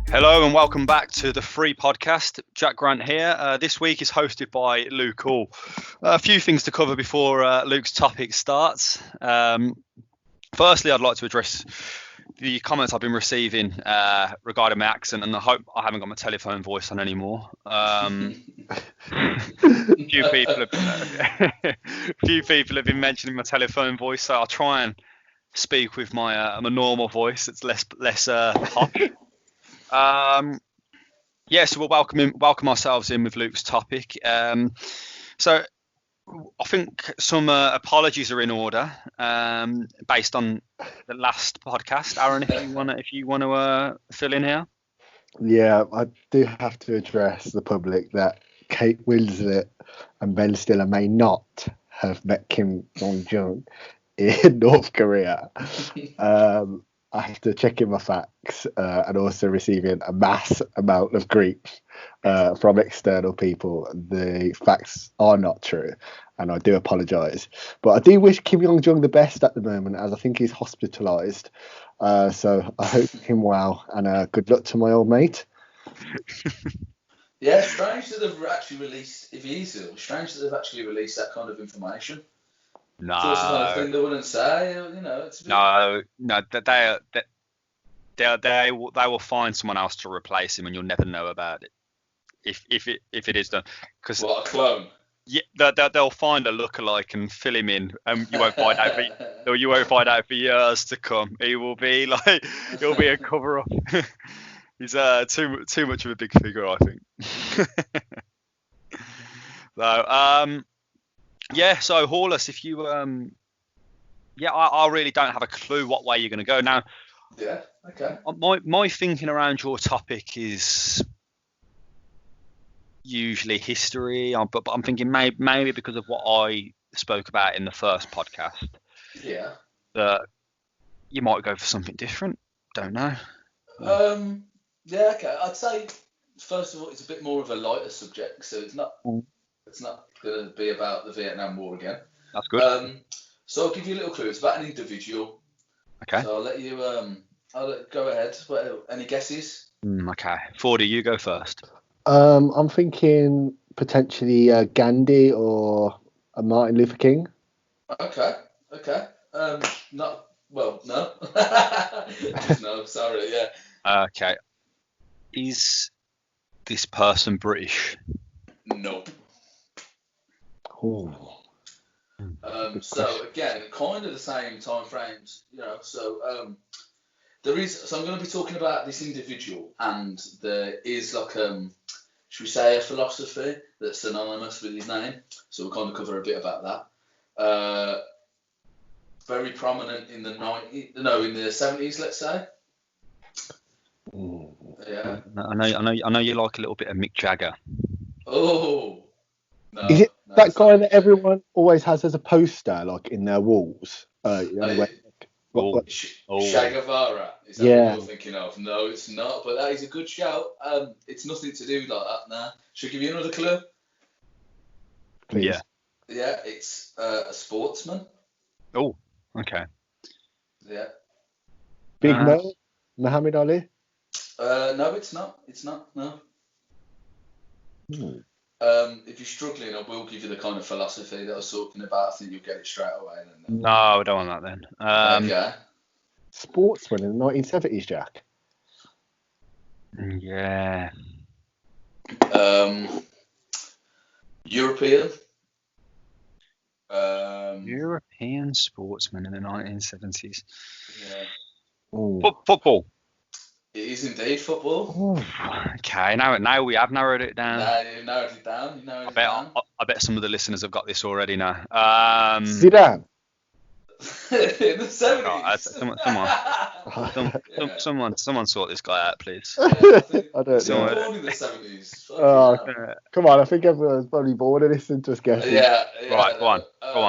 Hello and welcome back to the free podcast. Jack Grant here. This week is hosted by Luke Hall. A few things to cover before Luke's topic starts. Firstly, I'd like to address the comments I've been receiving regarding my accent, and I hope I haven't got my telephone voice on anymore. Few people have been mentioning my telephone voice, so I'll try and speak with my normal voice. It's less posh. So we'll welcome ourselves in with Luke's topic. So I think some apologies are in order based on the last podcast. Aaron, if you want to fill in here. Yeah, I do have to address the public that Kate Winslet and Ben Stiller may not have met Kim Jong-un in North Korea. After checking my facts and also receiving a mass amount of grief from external people, the facts are not true, and I do apologise. But I do wish Kim Jong-un the best at the moment, as I think he's hospitalised. So I hope him well, and good luck to my old mate. Yeah, strange that they've actually released, if he is ill, strange that they've actually released that kind of information. No, it's the kind of thing they wouldn't say, It's no, they will find someone else to replace him, and you'll never know about it if it is done. Because what, a clone? Yeah, they'll find a lookalike and fill him in, and you won't find out for years to come. He'll be a cover up. He's too much of a big figure, I think. So Hallus, if you I really don't have a clue what way you're going to go now. Yeah, okay. My thinking around your topic is usually history, but I'm thinking maybe because of what I spoke about in the first podcast. Yeah. That you might go for something different. Don't know. Yeah, okay. I'd say first of all, it's a bit more of a lighter subject, so it's not going to be about the Vietnam War again. That's good. So I'll give you a little clue. It's about an individual. Okay. So I'll let you. Go ahead. Any guesses? Okay. Fordy, you go first. I'm thinking potentially Gandhi or Martin Luther King. Okay. No. Just no. Sorry. Yeah. Okay. Is this person British? Nope. Oh. So again, kind of the same time frames, So there is. So I'm going to be talking about this individual, and there is should we say, a philosophy that's synonymous with his name. So we'll kind of cover a bit about that. Very prominent in the 70s, let's say. Ooh. Yeah. I know you like a little bit of Mick Jagger. Oh. No, is it that guy that everyone always has as a poster, like in their walls? Che Guevara. Is that what you're thinking of? No, it's not. But that is a good shout. It's nothing to do like that. Nah. Should I give you another clue? Please. Yeah. Yeah, it's a sportsman. Oh, okay. Yeah. Big Mo, Muhammad Ali. No, it's not. It's not. No. If you're struggling, I will give you the kind of philosophy that I was talking about. I think you'll get it straight away. Then. No, I don't want that then. Okay. Sportsman in the 1970s, Jack. Yeah. European. European sportsman in the 1970s. Yeah. Football. It is indeed football. Okay, now we have narrowed it down. You narrowed it down. I bet some of the listeners have got this already now. Zidane. In the 70s. Someone sort this guy out, please. Yeah, I don't know. Born in the 70s. Come on, I think everyone's probably born and listening to us guessing. Yeah. Right, go on.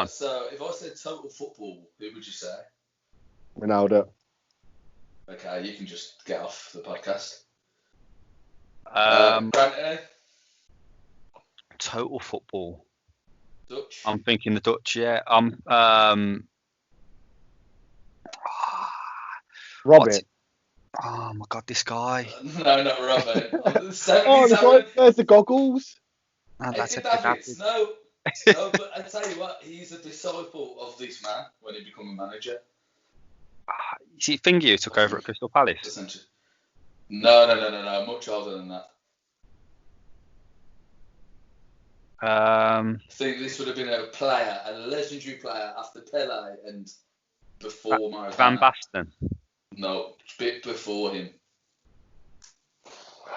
So if I said total football, who would you say? Ronaldo. Okay, you can just get off the podcast. Total football. Dutch. I'm thinking the Dutch, yeah. Robin. Oh my God, this guy. No, not Robin. Oh, 70s, the guy wears the goggles. Oh, that's a Davids. No, but I tell you what, he's a disciple of this man when he became a manager. Is it Finger who took over at Crystal Palace? Essentially. No, much older than that. I think this would have been a legendary player after Pele and before Maradona. Van Basten. No, a bit before him. Do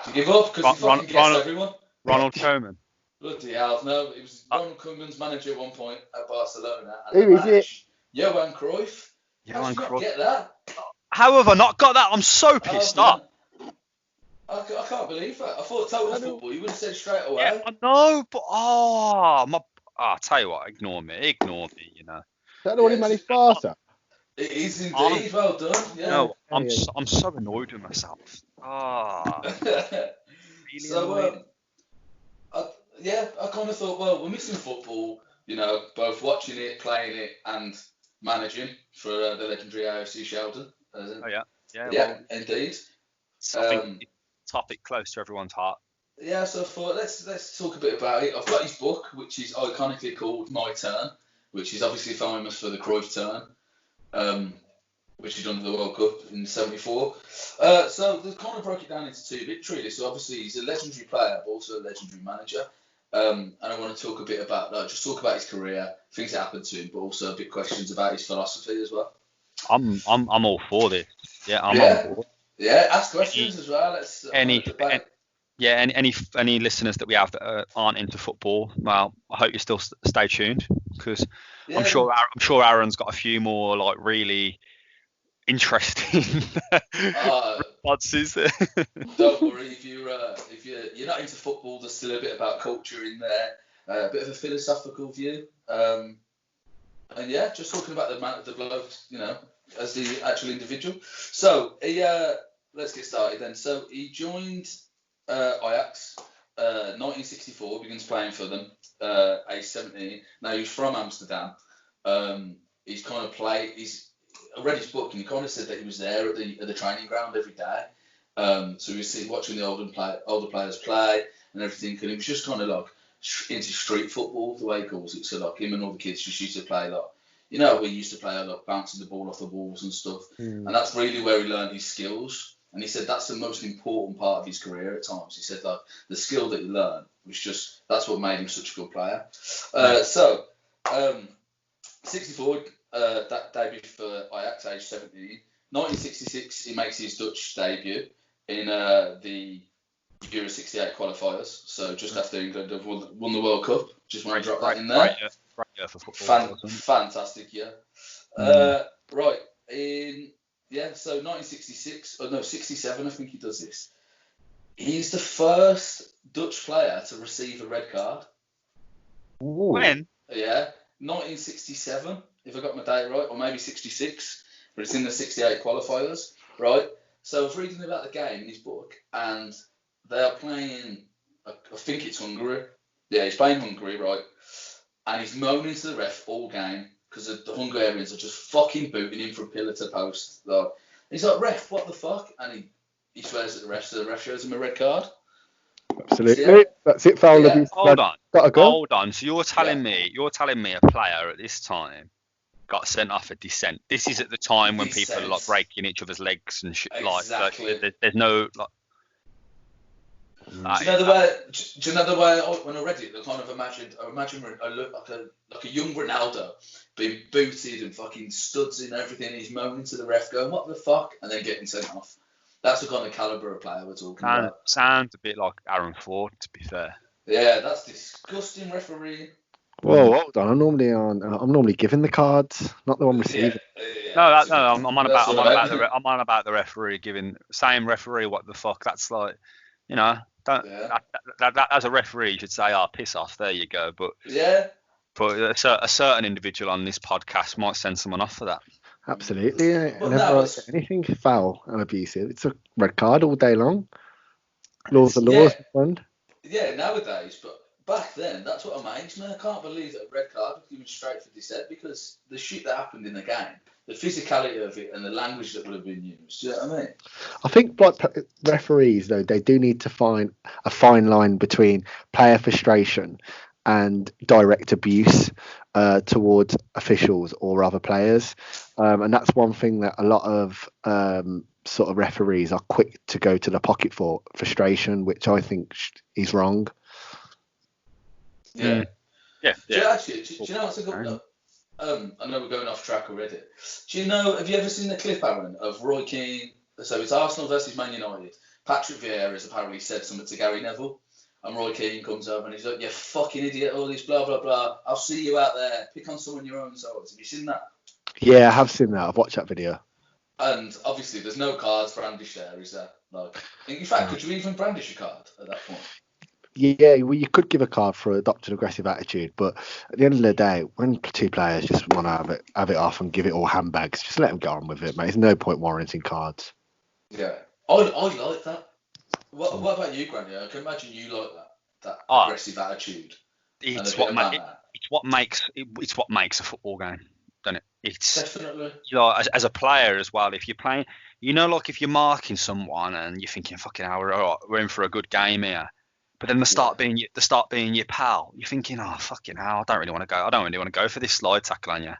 you give up? Because you fucking guessed everyone. Ronald Koeman. Bloody hell, no. It was Ronald Koeman's manager at one point at Barcelona. Who is it? Johan Cruyff. Johan How did you Cruyff. not get that? How have I not got that? I'm so pissed off. I can't believe that. I thought total football. You would have said straight away. Yeah, I know, but I'll tell you what, ignore me, you know. Is that the one who managed Barca? It is indeed. Well done. Yeah. No, I'm so annoyed with myself. Really so annoyed. I kind of thought, well, we're missing football. You know, both watching it, playing it, and managing for the legendary AFC Sheldon. Yeah, well, indeed. Topic close to everyone's heart. Yeah, so I thought let's talk a bit about it. I've got his book, which is iconically called My Turn, which is obviously famous for the Cruyff turn, which he done at the World Cup in '74. So they kind of broke it down into two bits really. So obviously he's a legendary player, but also a legendary manager. And I want to talk a bit about just talk about his career, things that happened to him, but also a bit questions about his philosophy as well. I'm all for this. Yeah, I'm on board. Yeah, ask questions as well. Let's any listeners that we have that aren't into football, well, I hope you still stay tuned because I'm sure Aaron's got a few more like really interesting responses. Don't worry if you're not into football. There's still a bit about culture in there, a bit of a philosophical view, and yeah, just talking about the bloke, you know, as the actual individual. So let's get started then. So he joined Ajax 1964, begins playing for them, age 17. Now he's from Amsterdam. He's kind of I read his book and he kind of said that he was there at the training ground every day. So he was watching the older players play and everything, and he was just kind of like into street football, the way he calls it. So like him and all the kids just used to play like, you know, we used to play a lot, bouncing the ball off the walls and stuff. And that's really where he learned his skills. And he said that's the most important part of his career at times. He said like the skill that he learned was that's what made him such a good player. So 64, that debut for Ajax, age 17. 1966, he makes his Dutch debut in the Euro 68 qualifiers. So just after England have won the World Cup. Just want to drop that in there. Right, yeah, for football. Fantastic, yeah. Right, so 1966, 67, I think he does this. He's the first Dutch player to receive a red card. Ooh. When? Yeah, 1967, if I got my date right, or maybe 66, but it's in the 68 qualifiers, right? So I was reading about the game in his book, and they are playing, I think it's Hungary. Yeah, he's playing Hungary, right? And he's moaning to the ref all game because the Hungarians are just fucking booting him from pillar to post. Like, he's like, ref, what the fuck? And he swears at the ref, so the ref shows him a red card. Absolutely. Yeah. That's it, foul. Yeah. Hold on. So you're telling me a player at this time got sent off a dissent. This is at the time when people are like breaking each other's legs and shit. Exactly. Like there's no like. Do you know the way when I read it, I kind of imagined like a young Ronaldo being booted and fucking studs and everything. He's moaning to the ref, going, "What the fuck?" and then getting sent off. That's the kind of caliber of player we're talking about. Sounds a bit like Aaron Ford, to be fair. Yeah, that's disgusting refereeing. Whoa, hold on. I'm normally giving the cards, not the one receiving. Yeah, I'm on about the referee giving same referee. What the fuck? That's like, you know, that as a referee you should say, "Oh, piss off." There you go. But a certain individual on this podcast might send someone off for that. Absolutely. Whenever I get anything foul and abusive, it's a red card all day long. Laws are laws, my friend. Yeah, nowadays, but back then, that's what amazed me. I can't believe that a red card was given straight for dissent, because the shit that happened in the game, the physicality of it, and the language that would have been used. Do you know what I mean? I think like referees, though, they do need to find a fine line between player frustration and direct abuse towards officials or other players, and that's one thing that a lot of sort of referees are quick to go to the pocket for frustration, which I think is wrong. Yeah. Yeah. Do you know what's a good? I know we're going off track already. Do you know? Have you ever seen the clip, Aaron, of Roy Keane? So it's Arsenal versus Man United. Patrick Vieira has apparently said something to Gary Neville, and Roy Keane comes over and he's like, "You fucking idiot! All this blah blah blah. I'll see you out there. Pick on someone your own size." Have you seen that? Yeah, I have seen that. I've watched that video. And obviously, there's no cards brandished there, is there? Like, in fact, could you even brandish a card at that point? Yeah, well, you could give a card for adopting aggressive attitude, but at the end of the day, when two players just want to have it off and give it all handbags, just let them get on with it, mate. There's no point warranting cards. Yeah, I like that. What about you, Granny? I can imagine you like that aggressive attitude. It's what makes a football game, doesn't it? It's definitely. You know, as a player as well. If you're playing, you know, like if you're marking someone and you're thinking, "Fucking hell, we're in for a good game here." But then they start being your pal. You're thinking, "Oh, fucking hell, I don't really want to go for this slide tackle on you."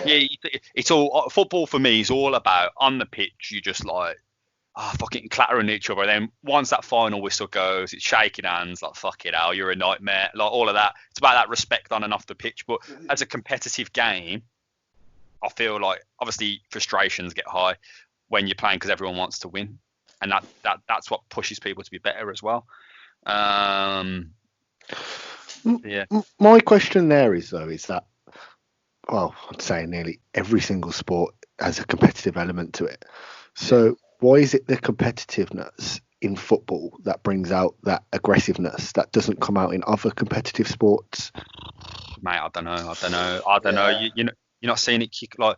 Yeah, it's all football for me is all about on the pitch. You just like, fucking clattering each other. And then once that final whistle goes, it's shaking hands, like, fucking hell, you're a nightmare, like all of that. It's about that respect on and off the pitch. But as a competitive game, I feel like obviously frustrations get high when you're playing because everyone wants to win, and that's what pushes people to be better as well. Yeah. My question there is that, well, I'd say nearly every single sport has a competitive element to it. So why is it the competitiveness in football that brings out that aggressiveness that doesn't come out in other competitive sports? Mate, I don't know. You're not seeing it kick, like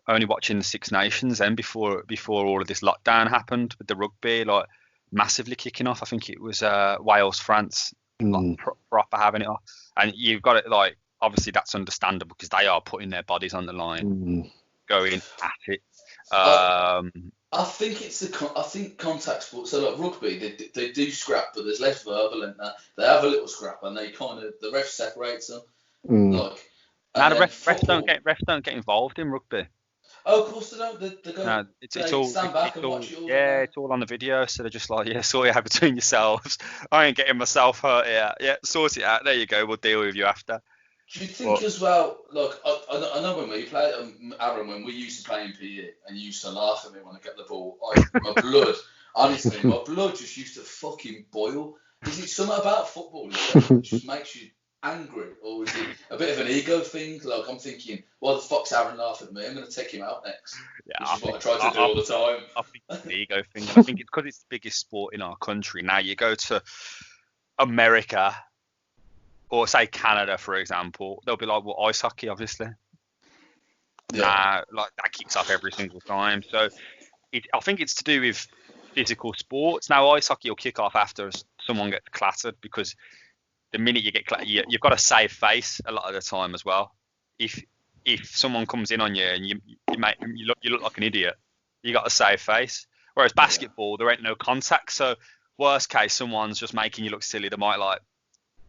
only watching the Six Nations then before all of this lockdown happened with the rugby, like massively kicking off. I think it was Wales, France, like, proper having it off. And you've got it, like, obviously that's understandable because they are putting their bodies on the line, going at it. I think I think contact sports. So like rugby, they do scrap, but there's less verbal in that. They have a little scrap, and the ref separates them. Like, now the refs don't get involved in rugby. Oh, of course they don't. They go. No, it's all stand back and watch it all. Yeah, it's all on the video, so they're just like, yeah, sort it out between yourselves. I ain't getting myself hurt here. Yeah, sort it out. There you go. We'll deal with you after. Do you think as well? Look, I know when we played, Aaron, when we used to play in PE, and you used to laugh at me when I get the ball. My blood, honestly, my blood just used to fucking boil. Is it something about football that just makes you angry, or is it a bit of an ego thing? Like, I'm thinking, why the fuck's Aaron laughing at me? I'm going to take him out next. Yeah, which is what I try to do all the time. I think it's an ego thing. I think it's because it's the biggest sport in our country. Now you go to America, or say Canada, for example, they'll be like, well, ice hockey, obviously. Yeah. Like that kicks off every single time. So I think it's to do with physical sports. Now ice hockey will kick off after someone gets clattered, because the minute you get clattered, you've got to save face a lot of the time as well. If someone comes in on you and you look like an idiot, you got to save face. Whereas basketball, there ain't no contact. So worst case, someone's just making you look silly. They might like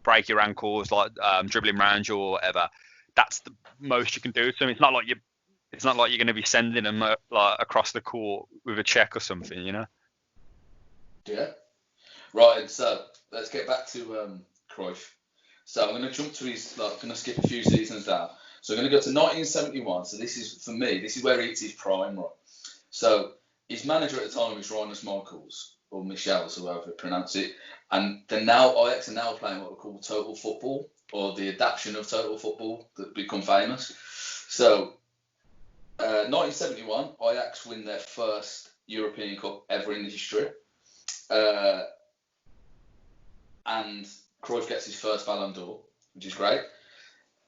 break your ankles, like dribbling around you or whatever. That's the most you can do to them. It's not like you're going to be sending them like across the court with a check or something, you know. Yeah. Right. And so let's get back to Cruyff. So I'm going to jump to going to skip a few seasons down. So I'm going to go to 1971. So this is where he hits his prime, right? So his manager at the time was Rinus Michels, or Michels, or however you pronounce it. And then Ajax are now playing what we call Total Football, or the adaptation of Total Football that become famous. So 1971, Ajax win their first European Cup ever in the history. And Cruyff gets his first Ballon d'Or, which is great.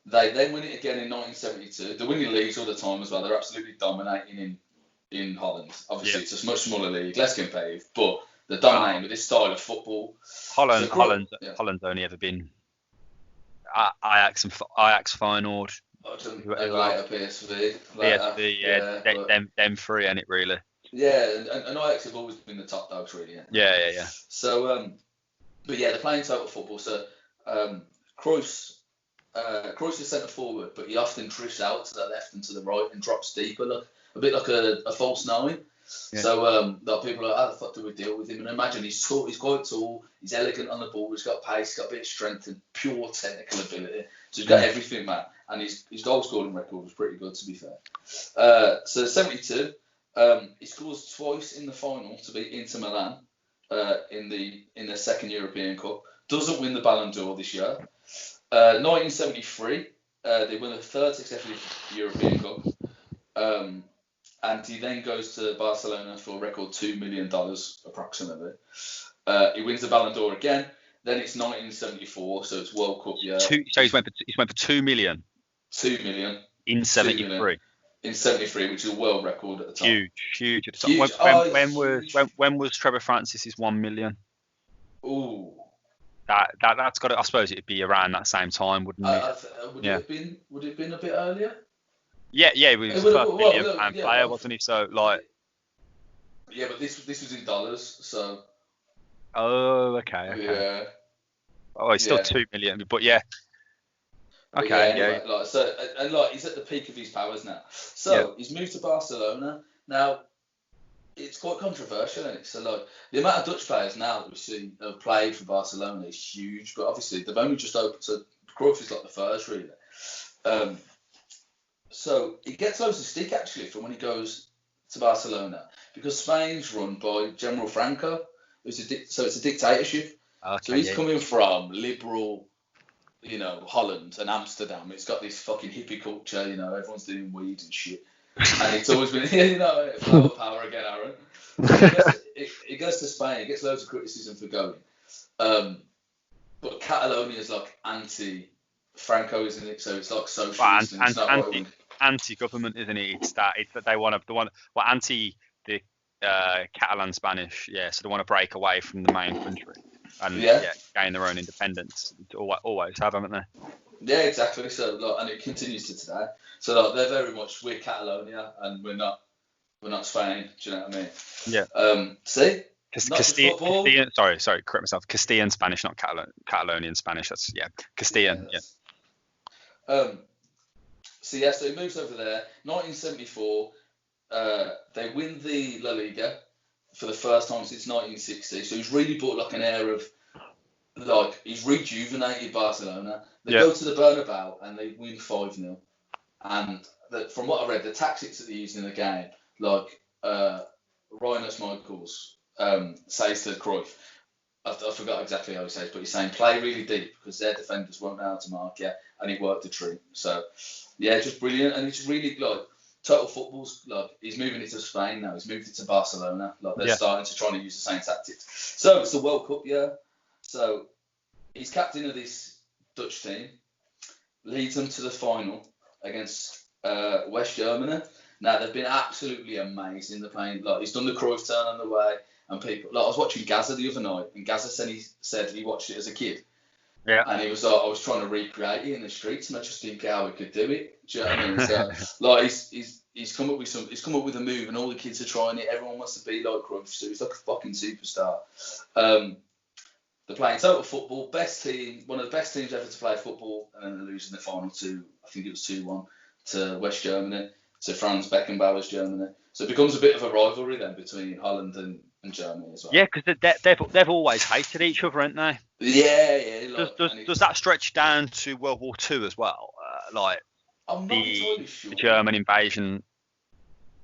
They then win it again in 1972. They're winning leagues all the time as well. They're absolutely dominating in Holland. Obviously, it's a much smaller league, less competitive, but they're dominating with this style of football. Holland's only ever been Ajax Feyenoord. And later PSV. PSV, yeah, them three, ain't it really? Yeah, and Ajax have always been the top dogs, really. Yeah. So, but yeah, they're playing total football. So, Cruyff's is centre forward, but he often drifts out to the left and to the right and drops deeper, a bit like a false nine. Yeah. So, people are like, how the fuck do we deal with him? And imagine he's tall, he's quite tall, he's elegant on the ball, he's got pace, he's got a bit of strength and pure technical ability. So he's got everything, man. And his goal scoring record was pretty good, to be fair. So 72. He scores twice in the final to beat Inter Milan in the second European Cup. Doesn't win the Ballon d'Or this year. 1973, they win the third successive European Cup. And he then goes to Barcelona for a record $2 million approximately. He wins the Ballon d'Or again. Then it's 1974, so it's World Cup year. So he's went for 2 million. 2 million in 73. In 73, which is a world record at the time. Huge at the time. When was Trevor Francis's 1 million? Ooh. That's got to, I suppose it'd be around that same time, wouldn't it? Would it have been a bit earlier? Yeah, he was the first million-pound player, wasn't he? So yeah, but this was in dollars, so. Oh, okay. Yeah. Oh, he's still 2 million, but yeah. Okay, anyway, he's at the peak of his powers now. So he's moved to Barcelona. Now, it's quite controversial, isn't it? So the amount of Dutch players now that we see have played for Barcelona is huge, but obviously they've only just opened. So Cruyff is like the first, really. So he gets loads of stick actually from when he goes to Barcelona because Spain's run by General Franco, so it's a dictatorship. Okay, so he's coming from liberal, Holland and Amsterdam. It's got this fucking hippie culture, everyone's doing weed and shit. And it's always been, flower power again, Aaron. He goes to Spain, he gets loads of criticism for going. But Catalonia is like anti-Franco, isn't it? So it's like socialist and it's not anti-government, isn't it? It's that they want anti the Catalan Spanish, so they want to break away from the main country and gain their own independence. Always have, haven't they? Yeah, exactly. So and it continues to today. So they're very much, we're Catalonia and we're not Spain. Do you know what I mean? Yeah. See. Castilian, sorry, correct myself. Castilian Spanish, not Catalonian Spanish. That's Castilian. So he moves over there. 1974, they win the La Liga for the first time since 1960. So he's really brought like an air of he's rejuvenated Barcelona. They go to the Bernabeu and they win 5-0. And from what I read, the tactics that they use in the game, Ryan Michaels says to Cruyff, I forgot exactly how he says, but he's saying play really deep because their defenders won't know how to mark you, and he worked a treat. So just brilliant, and it's really total football's he's moving it to Spain now. He's moved it to Barcelona. They're starting to try and use the same tactics. So it's the World Cup year. So he's captain of this Dutch team, leads them to the final against West Germany. Now they've been absolutely amazing. They're playing he's done the Cruyff turn on the way, and people I was watching Gaza the other night, and Gaza said he watched it as a kid. Yeah. And he was I was trying to recreate it in the streets, and I just didn't get how we could do it. Do you know what I mean? So he's come up with a move, and all the kids are trying it. Everyone wants to be like Cruyff, so he's like a fucking superstar. They're playing total football, best team, one of the best teams ever to play football, and then they're losing the final I think it was 2-1 to West Germany, to Franz Beckenbauer's Germany. So it becomes a bit of a rivalry then between Holland and Germany as well. Yeah, because they've always hated each other, haven't they? Yeah. Does that stretch down to World War II as well? I'm not entirely sure. The German invasion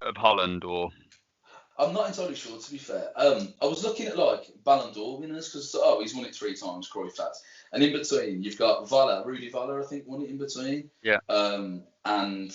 of Holland, or? I'm not entirely sure, to be fair. I was looking at Ballon d'Or winners because he's won it 3 times, Cruyff has, and in between you've got Rudy Valla, I think, won it in between. Yeah. And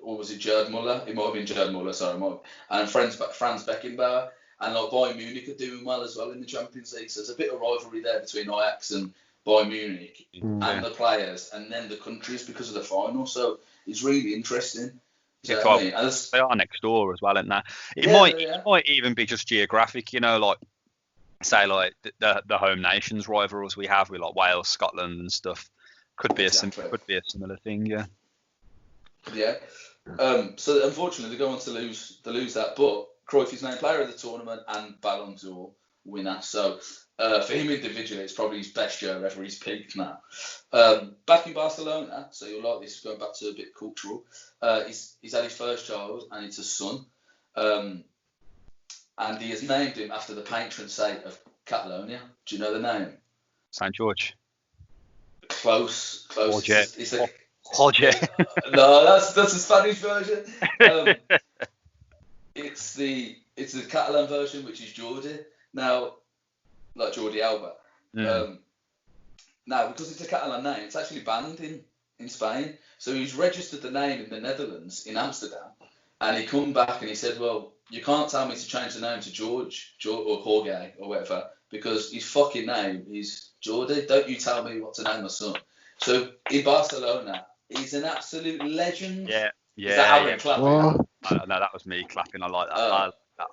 was it Gerd Muller? It might have been Gerd Muller, sorry. And Franz Beckenbauer, and Bayern Munich are doing well as well in the Champions League. So there's a bit of rivalry there between Ajax and Bayern Munich and the players, and then the countries because of the final. So it's really interesting. They are next door as well, aren't they? It might even be just geographic, say like the home nations rivalries we have with like Wales, Scotland, and stuff. Could be Exactly. a similar thing, yeah. Yeah. So unfortunately, they go on to lose that, but Cruyff is named player of the tournament and Ballon d'Or winner. So for him individually, it's probably his best year ever. He's peaked now. Back in Barcelona, so you'll like this, going back to a bit cultural. He's had his first child, and it's a son. And he has named him after the patron saint of Catalonia. Do you know the name? St. George. Close. Jorge. It's a, Jorge. no, that's a Spanish version. It's the Catalan version, which is Jordi. Now, like Jordi Alba. Now, because it's a Catalan name, it's actually banned in Spain. So he's registered the name in the Netherlands, in Amsterdam, and he come back and he said, well, you can't tell me to change the name to George or Jorge or whatever, because his fucking name is Jordi. Don't you tell me what to name my son. So in Barcelona, he's an absolute legend. Yeah. Is that Aaron clapping? No, that was me clapping. I like that.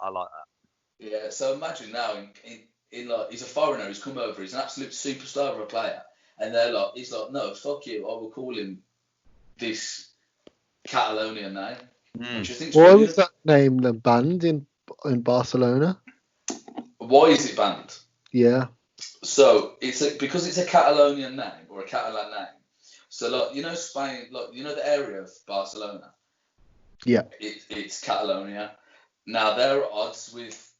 I like that. Yeah. So imagine now, in like, he's a foreigner. He's come over. He's an absolute superstar of a player, and he's like, no, fuck you. I will call him this Catalonian name. Which I think's Why brilliant. was that name banned in Barcelona? Why is it banned? Yeah. So because it's a Catalonian name or a Catalan name. So like Spain, like the area of Barcelona. Yeah. It's Catalonia. Now they're at odds with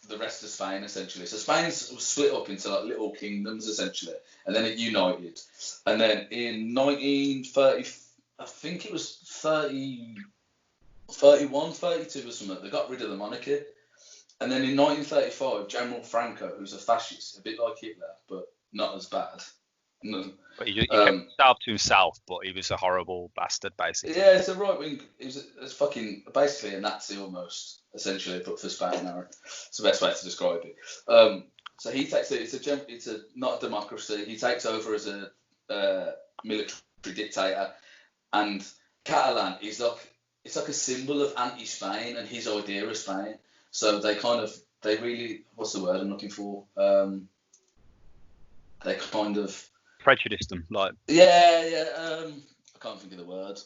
the rest of Spain essentially. So Spain's split up into like little kingdoms essentially, and then it united. And then in 1930, I think it was 31, 32 or something, they got rid of the monarchy. And then in 1935, General Franco, who's a fascist, a bit like Hitler, but not as bad. No. But he kept himself to himself, but he was a horrible bastard, basically. Yeah, it's a right wing. It's fucking basically a Nazi almost, essentially, but for Spain. It's the best way to describe it. So he takes it. It's not a democracy. He takes over as a military dictator, and Catalan is like it's like a symbol of anti-Spain and his idea of Spain. So they really, what's the word I'm looking for? They kind of prejudiced them, like. Yeah. I can't think of the word.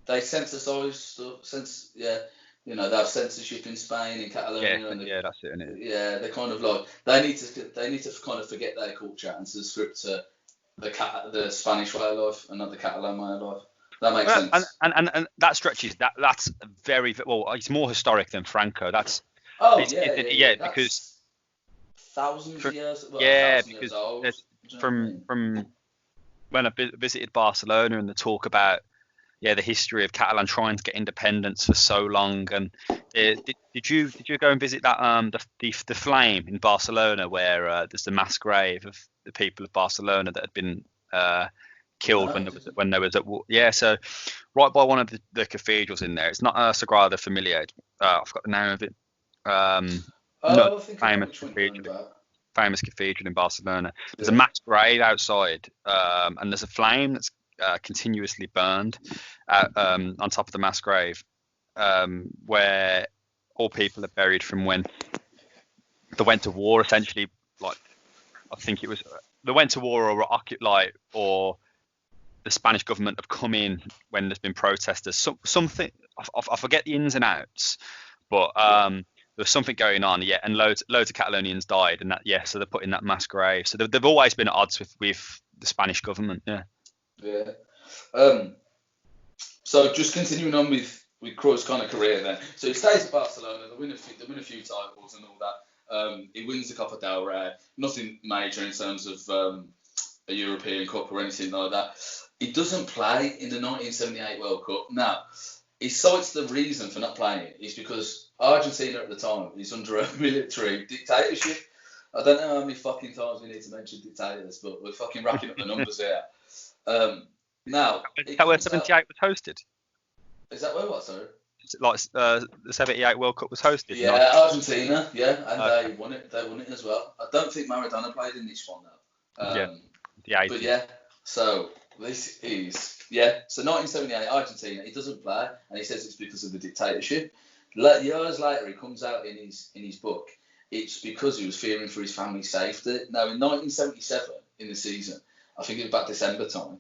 They censorize stuff. They have censorship in Spain, in Catalonia. Yeah, that's it, isn't it? Yeah, they're kind of like they need to kind of forget their culture and subscribe to the Spanish way of life and not the Catalan way of life. That makes sense. And that stretches. That's very well. It's more historic than Franco. That's. Because thousands of years. Well, because years old, from when I visited Barcelona and the talk about the history of Catalan trying to get independence for so long, and did you go and visit that the Flame in Barcelona where there's the mass grave of the people of Barcelona that had been killed when there was at war. Yeah, so right by one of the cathedrals in there. It's not Sagrada Familia. I forgot the name of it. Famous cathedral in Barcelona. There's a mass grave outside, and there's a flame that's continuously burned on top of the mass grave, where all people are buried from when they went to war. Essentially, like I think it was they went to war or the Spanish government have come in when there's been protesters. Something I forget the ins and outs, but there was something going on, and loads of Catalonians died, and so they're put in that mass grave. So they've always been at odds with the Spanish government. Yeah. So just continuing on with Cruyff's kind of career then. So he stays at Barcelona. They win a few titles and all that. He wins the Copa del Rey. Nothing major in terms of a European Cup or anything like that. He doesn't play in the 1978 World Cup. Now, he cites the reason for not playing is because Argentina at the time is under a military dictatorship. I don't know how many fucking times we need to mention dictators, but we're fucking racking up the numbers here. Now, is that where 78 was hosted? Is that where what, sorry? Like the 78 World Cup was hosted? Yeah, Argentina, and they won it. They won it as well. I don't think Maradona played in this one though. The 80s. But yeah, so this is so 1978 Argentina. He doesn't play, and he says it's because of the dictatorship. Years later, he comes out in his book. it's because he was fearing for his family's safety. Now, in 1977, in the season, I think it was about December time,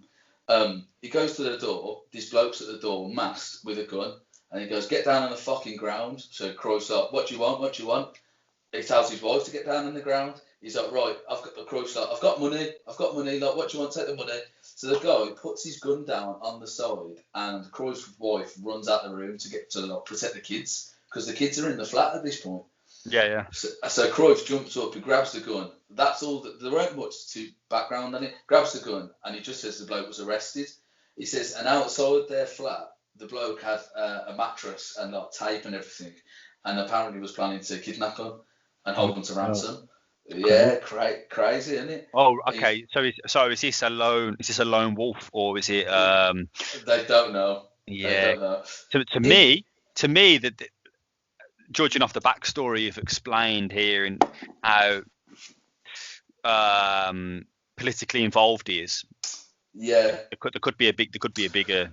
he goes to the door, this bloke's at the door, masked with a gun, and he goes, get down on the fucking ground. So Cruyff's like, what do you want, what do you want? He tells his wife to get down on the ground. He's like, right, Cruyff's like, I've got money, like, what do you want, take the money. So the guy puts his gun down on the side, and Cruyff's wife runs out the room to get to like, protect the kids, because the kids are in the flat at this point. Yeah. So Cruyff jumps up, he grabs the gun. That's all. There weren't much to background on it. Grabs the gun, and he just says the bloke was arrested. He says, and outside their flat, the bloke had a mattress and like tape and everything, and apparently was planning to kidnap him and hold him to ransom. Yeah, crazy, isn't it? Oh, okay. So is this a lone? Is this a lone wolf, or is it? They don't know. Yeah. They don't know. To me, that judging off the backstory you've explained here and how politically involved he is. Yeah. There could be a bigger.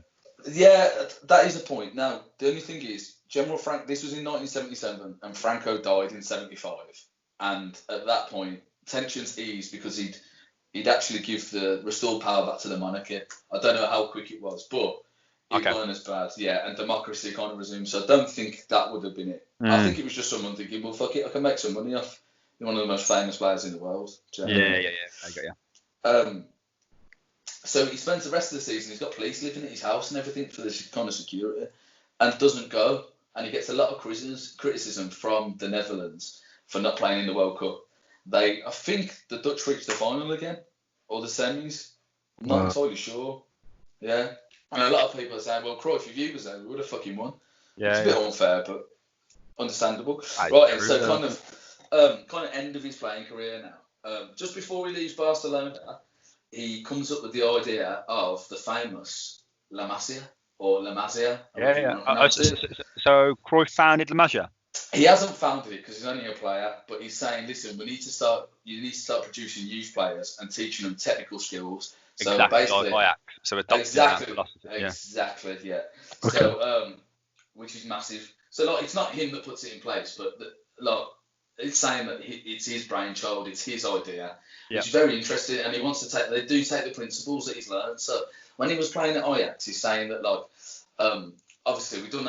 Yeah, that is the point. Now, the only thing is, General Frank. This was in 1977, and Franco died in 75. And at that point, tensions eased because he'd actually give the restored power back to the monarchy. I don't know how quick it was, but it weren't as bad. Yeah, and democracy kind of resumed. So I don't think that would have been it. I think it was just someone thinking, well, fuck it, I can make some money off one of the most famous players in the world. Yeah. I got you. So he spends the rest of the season, he's got police living at his house and everything for this kind of security, and doesn't go. And he gets a lot of criticism from the Netherlands for not playing in the World Cup. I think the Dutch reached the final again, or the semis. I'm not entirely sure. Yeah. And a lot of people are saying, well, Cruyff, if you was there, we would have fucking won. It's a bit unfair, but understandable. Right, so kind of end of his playing career now. Just before he leaves Barcelona, he comes up with the idea of the famous La Masia, or La Masia. So Cruyff founded La Masia? He hasn't founded it because he's only a player, but he's saying, listen, you need to start producing youth players and teaching them technical skills. So exactly, like Ajax. So exactly, yeah. Okay. So, which is massive. So, like, it's not him that puts it in place, but it's saying that it's his brainchild, it's his idea, which is very interesting. And he wants to take the principles that he's learned. So, when he was playing at Ajax, he's saying that, like, obviously, we've done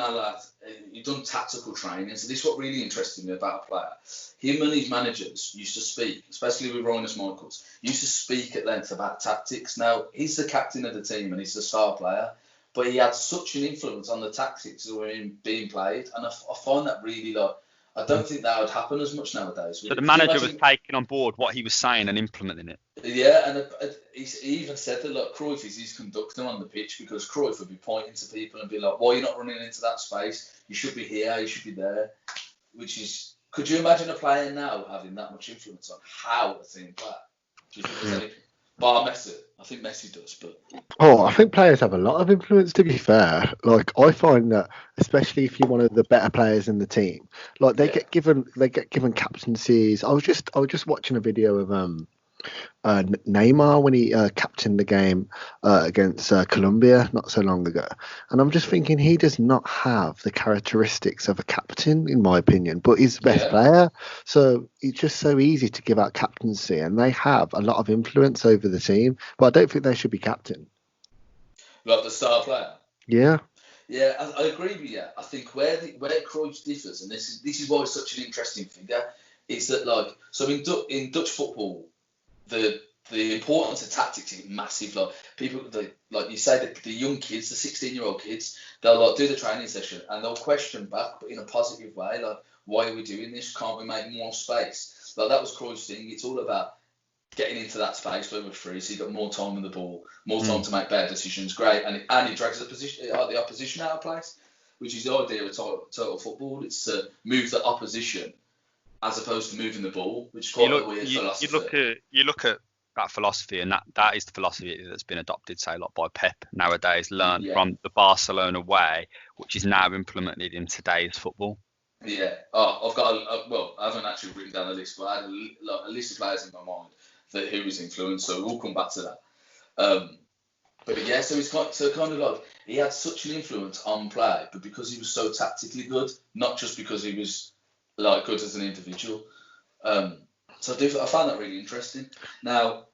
you've done tactical training. So this is what really interested me about a player. Him and his managers used to speak, especially with Rinus Michels, used to speak at length about tactics. Now, he's the captain of the team and he's the star player, but he had such an influence on the tactics that were being played. And I find that really, I don't think that would happen as much nowadays. So the manager was taking on board what he was saying and implementing it. Yeah, and he even said that Cruyff is his conductor on the pitch, because Cruyff would be pointing to people and be like, why are you not running into that space? You should be here, you should be there. Which is, could you imagine a player now having that much influence on how a team play? Do you think there's any? Bar Messi. I think Messi does, but... I think players have a lot of influence, to be fair. Like, I find that, especially if you're one of the better players in the team, like they get given captaincies. I was just watching a video of Neymar when he captained the game against Colombia not so long ago, and I'm just thinking he does not have the characteristics of a captain, in my opinion, but he's the best player, so it's just so easy to give out captaincy, and they have a lot of influence over the team, but I don't think they should be captain. Like the star player? Yeah, I agree with you. I think where Cruyff differs, and this is why it's such an interesting figure, is that in Dutch football, the importance of tactics is massive. Like people, like you say, the young kids, the 16-year-old kids, they'll do the training session and they'll question back, but in a positive way. Like, why are we doing this? Can't we make more space? Like that was Cruyff's thing. It's all about getting into that space where we're free, so you got more time on the ball, more time to make better decisions. Great, and it drags the opposition out of place, which is the idea of total football. It's to move the opposition as opposed to moving the ball, which is quite a weird philosophy. You look at that philosophy, and that is the philosophy that's been adopted, say, like by Pep nowadays, learned from the Barcelona way, which is now implemented in today's football. Yeah. I've got I haven't actually written down a list, but I had a list of players in my mind who was influenced, so we'll come back to that. But yeah, so kind of like he had such an influence on play, but because he was so tactically good, not just because he was like good as an individual. So I found that really interesting. Now,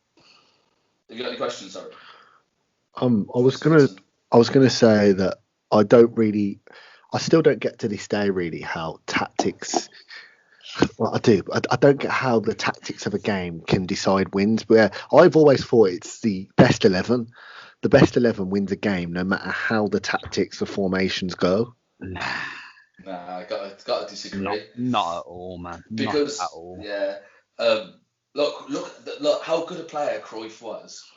have you got any questions? Sorry. I was gonna say that I still don't get to this day really how tactics. Well, I do. I don't get how the tactics of a game can decide wins. Where I've always thought it's the best 11. The best 11 wins a game, no matter how the tactics or formations go. Nah, I got to disagree. Not at all, man. Because not at all. yeah, look how good a player Cruyff was,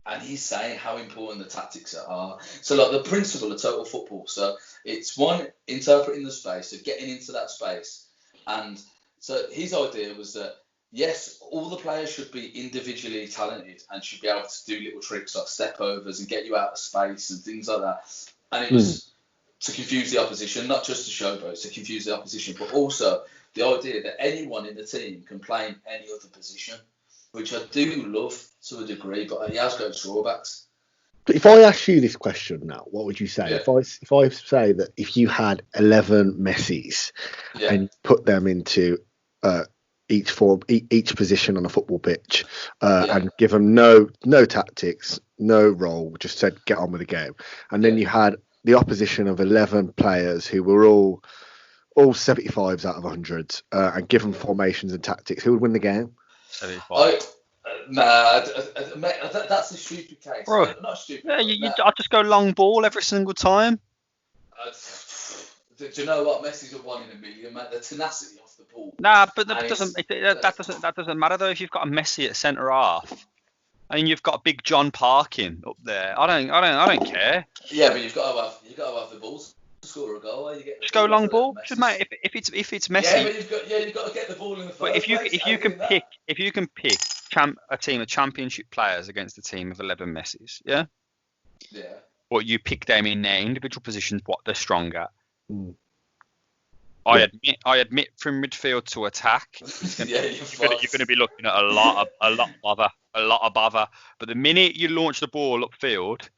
and he's saying how important the tactics are. So like the principle of total football. So it's one, interpreting the space, so getting into that space, and so his idea was that yes, all the players should be individually talented and should be able to do little tricks like step overs and get you out of space and things like that. And it was to confuse the opposition, not just to showboat, to confuse the opposition, but also the idea that anyone in the team can play in any other position, which I do love to a degree, but he has got drawbacks. But if I ask you this question now, what would you say? Yeah. If I say that if you had 11 Messis and put them into each position on a football pitch and give them no tactics, no role, just said get on with the game, and then you had the opposition of 11 players who were all 75s out of 100s and give them formations and tactics, who would win the game? 75. That's a stupid case. Bro, not stupid. Yeah, I'll just go long ball every single time. Do you know what? Messi's a 1 in a million, mate. The tenacity off the ball. Nah, but that doesn't matter though. If you've got a Messi at centre half, and you've got big John Parkin up there, I don't care. Yeah, but you've got to have the balls to score a goal. Just go long ball, just mate. If it's Messi. Yeah, but you've got to get the ball in the first place. If you can pick a team of championship players against a team of 11 Messis, yeah. Yeah. But you pick them in their individual positions, what they're strong at. I admit from midfield to attack, you're going to be looking at a lot of bother. But the minute you launch the ball upfield,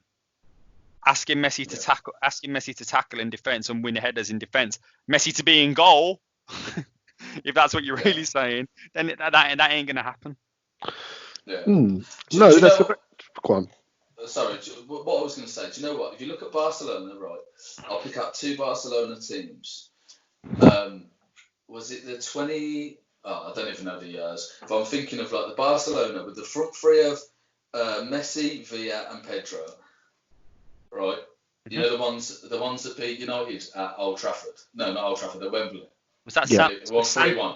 asking Messi to tackle in defence and win headers in defence, Messi to be in goal, if that's what you're really saying, then that ain't going to happen. Yeah. No, that's go on. Sorry, what I was going to say, do you know what? If you look at Barcelona, right, I'll pick out 2 Barcelona teams. Was it the 20? Oh, I don't even know the years. But I'm thinking of like the Barcelona with the front three of Messi, Villa, and Pedro. Right, you know the ones that beat United at Old Trafford. No, not Old Trafford. At Wembley. Was that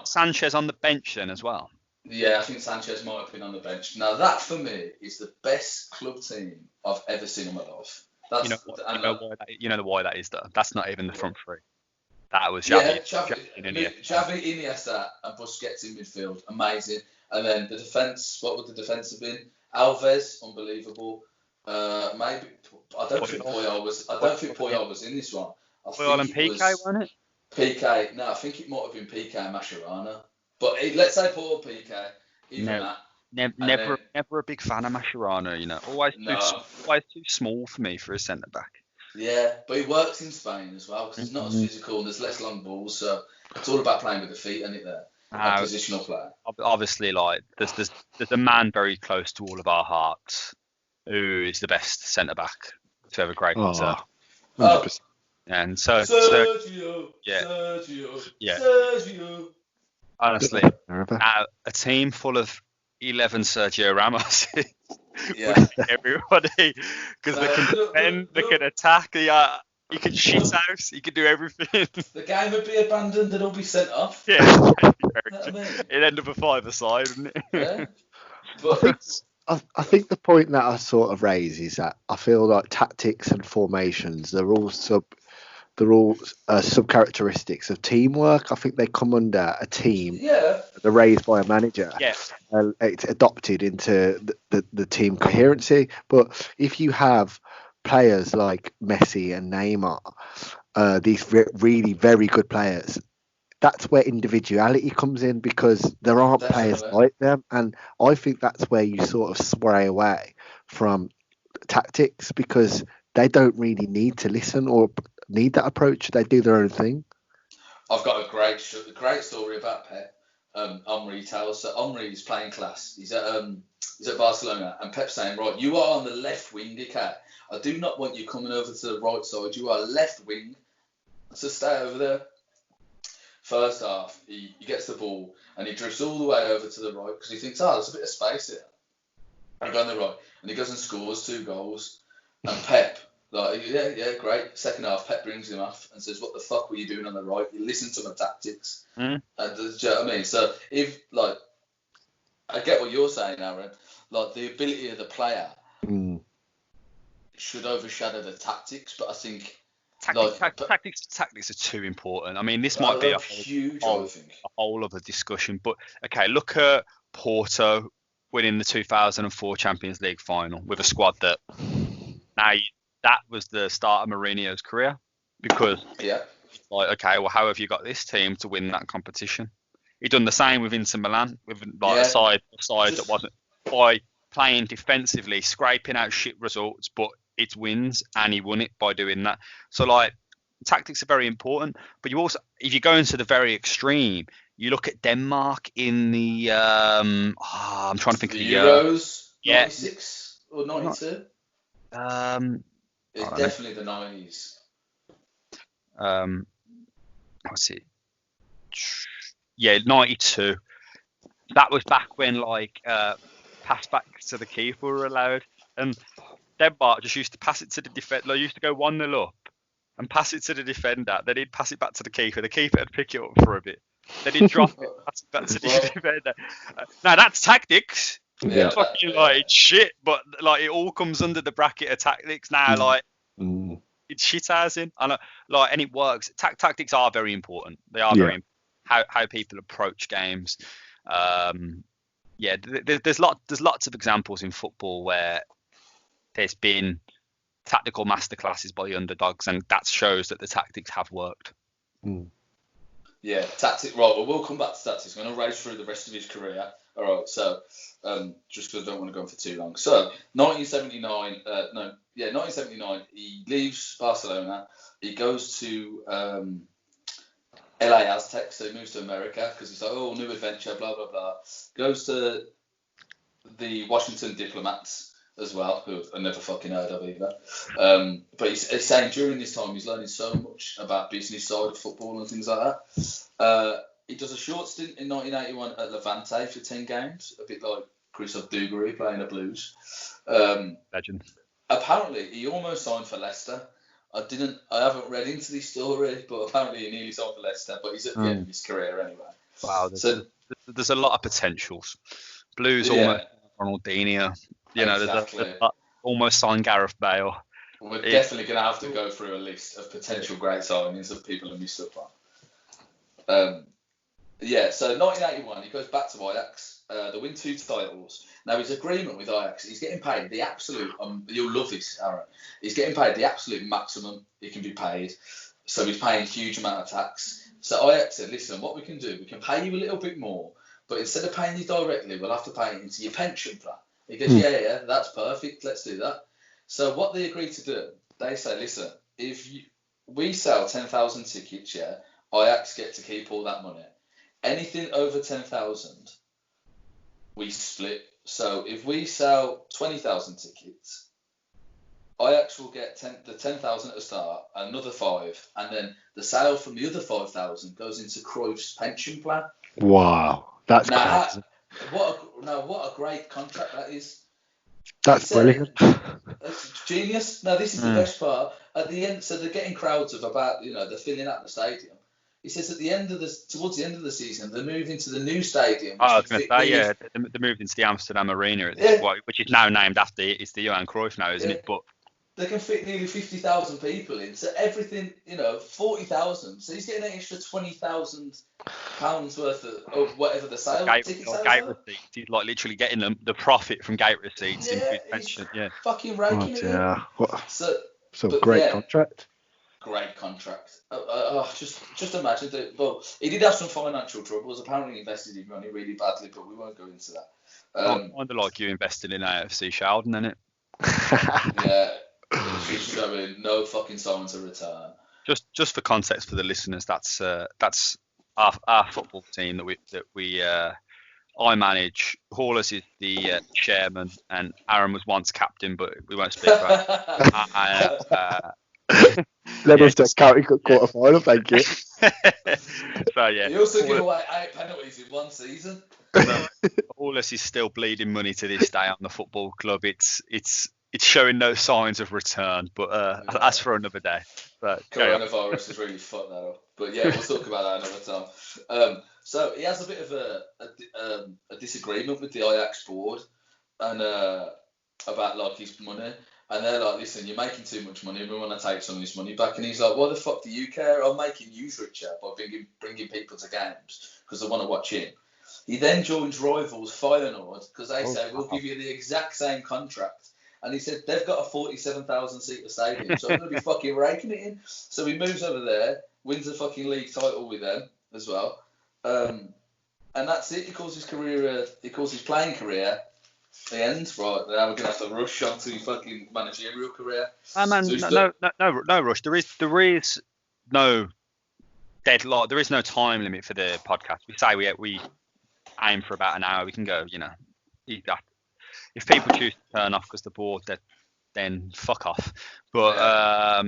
Sanchez on the bench then as well? Yeah, I think Sanchez might have been on the bench. Now that for me is the best club team I've ever seen in my life. You know why that is though. That's not even the front three. That was Xavi, Iniesta, and Busquets in midfield, amazing. And then the defence. What would the defence have been? Alves, unbelievable. Maybe I don't think Puyol was in this one. Puyol and PK, wasn't it? PK. No, I think it might have been PK and Mascherano. But let's say Puyol, PK. Never a big fan of Mascherano. You know, always too small for me for a centre back. Yeah, but he works in Spain as well because he's not as physical and there's less long balls, so it's all about playing with the feet, isn't it? There, positional play. Obviously, like there's a man very close to all of our hearts who is the best centre back to ever grace. And Sergio. Honestly, a team full of 11 Sergio Ramos. Everybody, because they can defend, they can attack, you can shit out, you can do everything. The game would be abandoned, they'd all be sent off. Yeah, it'd end up a 5-a-side, wouldn't it? Yeah. But I think the point that I sort of raise is that I feel like tactics and formations, they're all sub characteristics of teamwork. I think they come under a team. Yeah. They're raised by a manager. Yeah. It's adopted into the team coherency. But if you have players like Messi and Neymar, these really very good players, that's where individuality comes in because there aren't players like them. And I think that's where you sort of sway away from tactics because they don't really need to listen or need that approach. They do their own thing. I've got a great story about Pep. Omri tells. So Omri's playing class. He's at Barcelona, and Pep's saying, right, you are on the left wing, okay? I do not want you coming over to the right side. You are left wing, so stay over there. First half, he gets the ball and he drifts all the way over to the right because he thinks, there's a bit of space here. I go on the right, and he goes and scores 2 goals. And Pep, like, yeah, great. Second half, Pep brings him off and says, what the fuck were you doing on the right? You listen to my tactics. And do you know what I mean? So if, like, I get what you're saying, Aaron. Like, the ability of the player should overshadow the tactics, but I think tactics are too important. I mean, this might be a whole other discussion. But okay, look at Porto winning the 2004 Champions League final with a squad that that was the start of Mourinho's career, because like, okay, well, how have you got this team to win that competition? He done the same with Inter Milan, with a side that wasn't, by playing defensively, scraping out shit results, but it's wins, and he won it by doing that. So like, tactics are very important, but you also, if you go into the very extreme, you look at Denmark in the I'm trying to think of the Euros, 96 or 92. It's definitely the 90s. What's it? Yeah, 92. That was back when like pass back to the keeper were allowed, and Denmark just used to pass it to the defender. They used to go 1-0 up and pass it to the defender. Then he'd pass it back to the keeper. The keeper would pick it up for a bit. Then he'd drop it, pass it back to the defender. Now that's tactics. Yeah. It's fucking like shit, but like it all comes under the bracket of tactics now. Like it's shit housing, and and it works. Tactics are very important. They are very important. How people approach games. There's lots of examples in football where there's been tactical masterclasses by the underdogs, and that shows that the tactics have worked. Yeah, tactic. Right, well, we'll come back to tactics. I'm going to race through the rest of his career. All right, so just because I don't want to go on for too long. So 1979, he leaves Barcelona. He goes to LA Aztecs, so he moves to America because he's like, oh, new adventure, blah, blah, blah. Goes to the Washington Diplomats as well, who I've never fucking heard of either. But he's saying during this time he's learning so much about business side of football and things like that. He does a short stint in 1981 at Levante for 10 games, a bit like Christophe Dugarry playing the Blues. Legend. Apparently, he almost signed for Leicester. I haven't read into this story, but apparently he nearly signed for Leicester, but he's at the end of his career anyway. Wow, there's a lot of potentials. Blues almost Ronaldinho. Exactly. there's almost signed Gareth Bale. We're definitely going to have to go through a list of potential great signings of people who missed up on. So 1981, he goes back to Ajax. They win 2 titles. Now, his agreement with Ajax, he's getting paid the absolute, you'll love this, Aaron, he's getting paid the absolute maximum he can be paid. So he's paying a huge amount of tax. So Ajax said, listen, what we can do, we can pay you a little bit more, but instead of paying you directly, we'll have to pay it into your pension plan. He goes, yeah, that's perfect, let's do that. So what they agreed to do, they say, listen, if we sell 10,000 tickets, Ajax get to keep all that money. Anything over 10,000, we split. So if we sell 20,000 tickets, Ajax will get the 10,000 at the start, another 5, and then the sale from the other 5,000 goes into Cruyff's pension plan. Wow, that's crazy. What a great contract that is. That's brilliant. That's genius. Now this is the best part. At the end, so they're getting crowds of about, they're filling out the stadium. He says towards the end of the season, they're moving to the new stadium. I was going to say, they moved into the Amsterdam Arena at this point, which is now named after it's the Johan Cruyff now, isn't it? But they can fit nearly 50,000 people in. So everything, 40,000. So he's getting an extra £20,000 worth of whatever the sale ticket sales gate receipts. He's like literally getting the profit from gate receipts into his pension. Yeah, fucking raking it. Yeah. So great contract. Great contract. Just imagine that. Well, he did have some financial troubles. Apparently, he invested his money really badly, but we won't go into that. Kind of like you invested in AFC Sheldon, isn't it? Yeah, just showing no fucking signs of return. Just for context for the listeners, that's our football team that I manage. Hallus is the chairman, and Aaron was once captain, but we won't speak about it. Levels to county quarter final, thank you. So yeah, He also gave away 8 penalties in one season. so, Hallus is still bleeding money to this day on the football club. It's showing no signs of return, but that's for another day. But Coronavirus has really fucked that up. But yeah, we'll talk about that another time. So he has a bit of a disagreement with the Ajax board and about like his money. And they're like, listen, you're making too much money. We want to take some of this money back. And he's like, why the fuck do you care? I'm making you richer by bringing people to games because they want to watch him. He then joins rivals Feyenoord because they say, we'll give you the exact same contract. And he said, they've got a 47,000-seater stadium, so I'm going to be fucking raking it in. So he moves over there, wins a fucking league title with them as well. And that's it. He calls his playing career the end. Right, now we're going to have to rush on to his fucking managerial career. Man, So no rush. There is no deadline. There is no time limit for the podcast. We say we aim for about an hour. We can go, if people choose to turn off because the bored, then fuck off. But I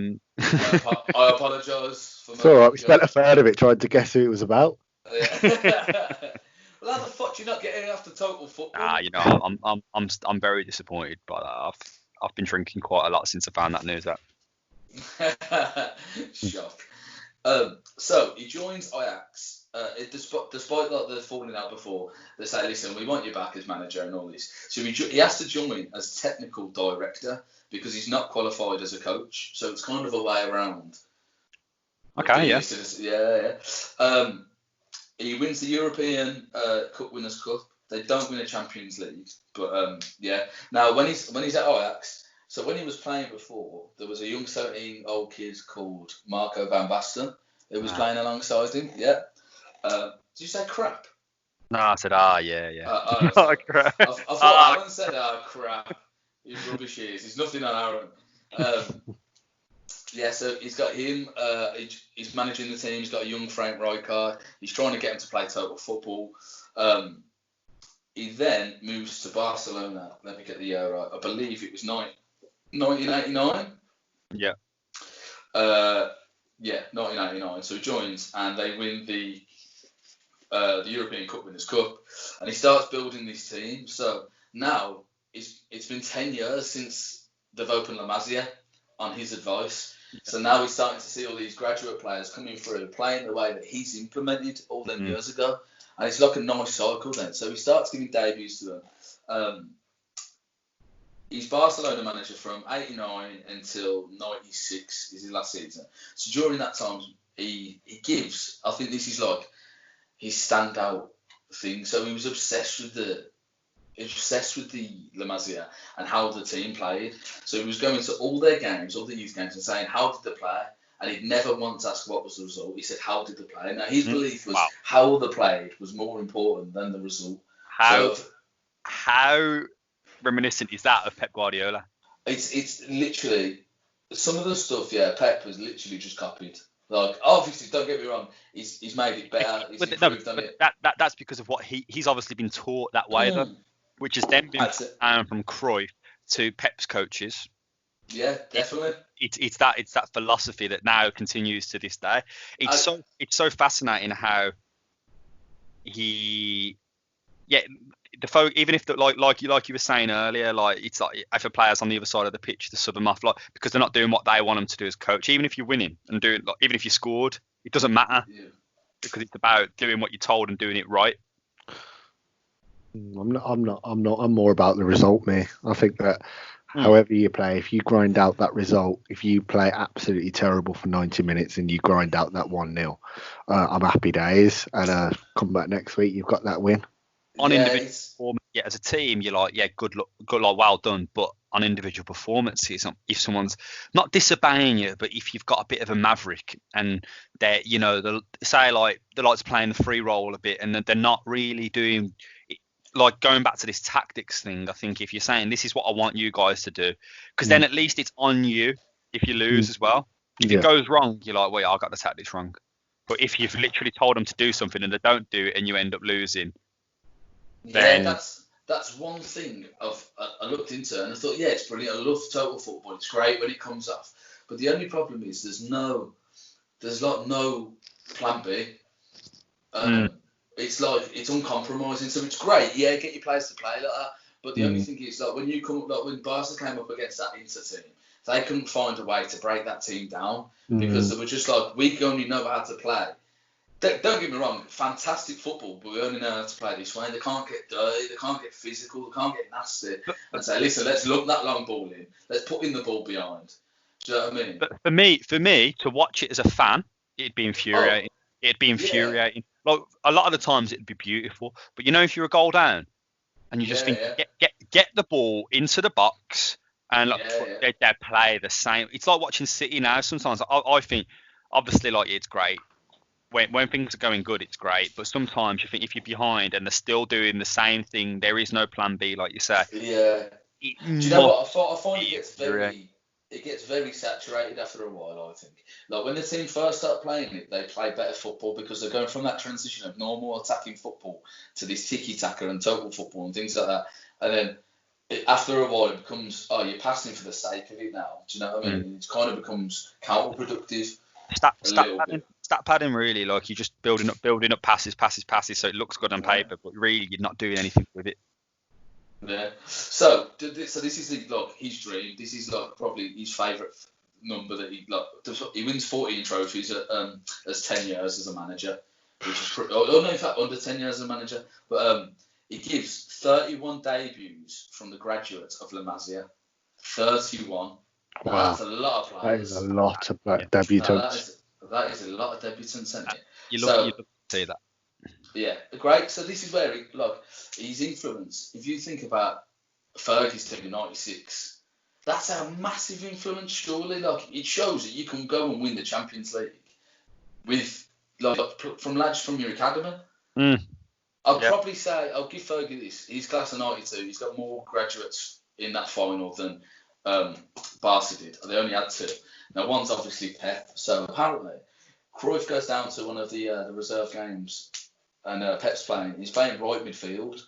apologise for. It's all right. We spent a third of it trying to guess who it was about. Yeah. Well, how the fuck do you not get in after total football? I'm very disappointed by that. I've been drinking quite a lot since I found that news out. Shock. So he joins Ajax. Despite like the falling out before, they say, listen, we want you back as manager and all this. So he has to join as technical director because he's not qualified as a coach. So it's kind of a way around. Okay, yeah. Yeah. He wins the European Cup Winners' Cup. They don't win a Champions League, but yeah. Now when he's at Ajax, so when he was playing before, there was a young 17-year-old kid called Marco van Basten who was playing alongside him. Yeah. Did you say crap? No, I said yeah. Crap. I thought Alan said crap. He's rubbish. He's nothing on Aaron. Yeah, so he's got him. He's managing the team. He's got a young Frank Rijkaard. He's trying to get him to play total football. He then moves to Barcelona. Let me get the year right. I believe it was 1989. Yeah. Yeah, 1989. So he joins and they win the European Cup Winners' Cup, and he starts building this team. So now it's been 10 years since they've opened La Masia on his advice. Yeah. So now he's starting to see all these graduate players coming through, playing the way that he's implemented all them years ago. And it's like a nice cycle then. So he starts giving debuts to them. He's Barcelona manager from 89 until 96 is his last season. So during that time, he gives, I think this is like his standout thing. So he was obsessed with the La Masia and how the team played. So he was going to all their games, all the youth games, and saying, how did they play? And he'd never once ask what was the result. He said, how did they play? Now, his belief was how they played was more important than the result. How reminiscent is that of Pep Guardiola? It's literally, some of the stuff, Pep has literally just copied. Like, obviously, don't get me wrong, he's made it better. He's improved on it. That's because of what he's obviously been taught that way, though, which has then been down from Cruyff to Pep's coaches. Yeah, definitely. It's that philosophy that now continues to this day. It's so fascinating how he, even if like you were saying earlier, like it's like if a player's on the other side of the pitch to sub them off, like because they're not doing what they want them to do as coach. Even if you're winning and doing, like, even if you scored, it doesn't matter because it's about doing what you're told and doing it right. I'm more about the result, mate. I think that however you play, if you grind out that result, if you play absolutely terrible for 90 minutes and you grind out that 1-0, I'm happy days. And come back next week, you've got that win. On individual performance, as a team, you're like, good luck, well done. But on individual performances, if someone's not disobeying you, but if you've got a bit of a maverick and they're, they say like they like to play in the free role a bit, and they're not really doing, like going back to this tactics thing. I think if you're saying this is what I want you guys to do, because then at least it's on you if you lose as well. If it goes wrong, you're like, wait, I got the tactics wrong. But if you've literally told them to do something and they don't do it and you end up losing, Yeah, then that's one thing I looked into and I thought, yeah, it's brilliant. I love total football. It's great when it comes off. But the only problem is there's no plan B. It's like it's uncompromising, so it's great. Yeah, get your players to play like that. But the only thing is, like when you come up, like when Barca came up against that Inter team, they couldn't find a way to break that team down because they were just like, we only know how to play. Don't get me wrong, fantastic football, but we only know how to play this way. They can't get dirty, they can't get physical, they can't get nasty. And say, listen, let's look that long ball in, let's put in the ball behind. Do you know what I mean? But for me to watch it as a fan, it'd be infuriating. It'd be infuriating. Yeah. Like a lot of the times, it'd be beautiful. But you know, if you're a goal down, and you just think, get the ball into the box, and they play the same. It's like watching City now. Sometimes I think, obviously, like it's great. When things are going good, it's great. But sometimes you think if you're behind and they're still doing the same thing, there is no plan B, like you say. Yeah. Do you know what? I find it gets very saturated after a while, I think. Like when the team first start playing it, they play better football because they're going from that transition of normal attacking football to this tiki-taka and total football and things like that. And then after a while, it becomes, you're passing for the sake of it now. Do you know what I mean? It kind of becomes counterproductive. Stat padding, really, like you're just building up passes, so it looks good on paper, but really you're not doing anything with it. Yeah. So this is his dream. This is like probably his favourite number that he wins 14 trophies as 10 years as a manager, which is in fact under 10 years as a manager. But he gives 31 debuts from the graduates of La Masia. 31. Wow, that's a lot of players. That is a lot of debutants. That is a lot of debutants, isn't it? You love to see that. Yeah, great. So this is where his influence. If you think about Fergie's team in '96, that's a massive influence. Surely, it shows that you can go and win the Champions League with from lads from your academy. I'll probably say I'll give Fergie this. He's class of '92. He's got more graduates in that final than Barca did. They only had 2. Now one's obviously Pep. So apparently, Cruyff goes down to one of the reserve games. And Pep's playing. He's playing right midfield.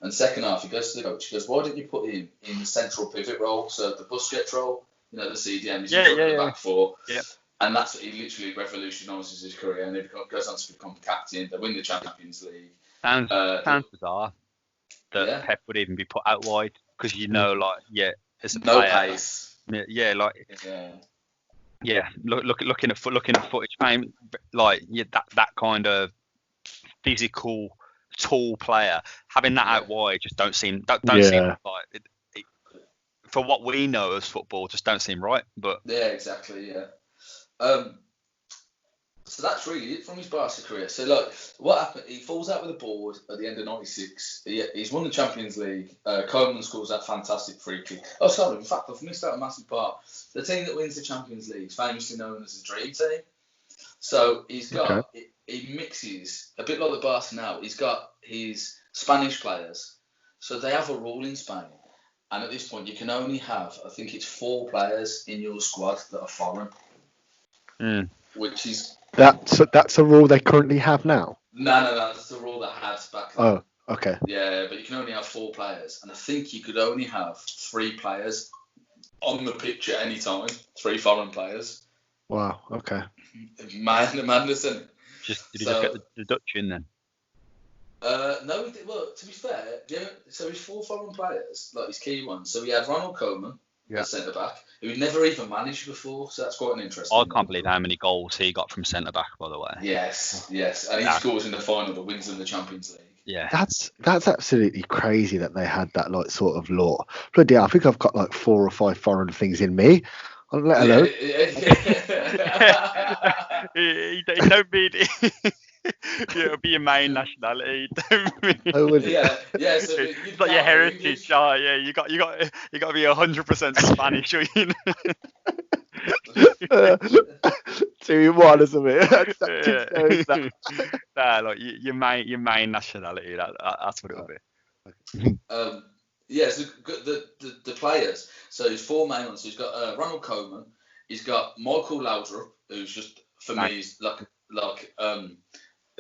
And second half, he goes to the coach. He goes, "Why didn't you put him in the central pivot role? So the Busquets role, the CDM, he's in the back 4." Yeah. And that's what he literally revolutionises his career. And he goes on to become captain. They win the Champions League. Sounds bizarre that Pep would even be put out wide because as a player, pace. Looking at footage, that kind of physical, tall player having that out wide just don't seem like it, for what we know as football, just don't seem right. But exactly. So that's really it from his Barca career. So what happened? He falls out with a board at the end of '96. He's won the Champions League. Koeman scores that fantastic free kick. Oh, sorry. In fact, I've missed out a massive part. The team that wins the Champions League is famously known as the Dream Team. So he's got he mixes a bit like the Barca now. He's got his Spanish players. So they have a rule in Spain, and at this point you can only have, I think it's 4 players in your squad that are foreign. Which is that's a rule they currently have now. No, that's the rule that had back then. Oh, okay. Yeah, but you can only have 4 players, and I think you could only have 3 players on the pitch at any time. 3 foreign players. Wow. Okay. Madness, isn't it? Did he just get the Dutch in then? No, well, to be fair, so his 4 foreign players, like his key ones. So he had Ronald Koeman, the centre back, who he'd never even managed before. So that's quite an interesting. I can't believe how many goals he got from centre back, by the way. Yes, and he scores in the final that wins them the Champions League. Yeah, that's absolutely crazy that they had that sort of law. Bloody hell, I think I've got 4 or 5 foreign things in me. Let alone. You don't mean it'll be your main nationality. So it's like your heritage. You got to be 100% Spanish. 2-1 or something. Your main nationality. That's what it'll be. So the players. So his 4 main ones. So he's got Ronald Koeman. He's got Michael Laudrup, who's just for me is like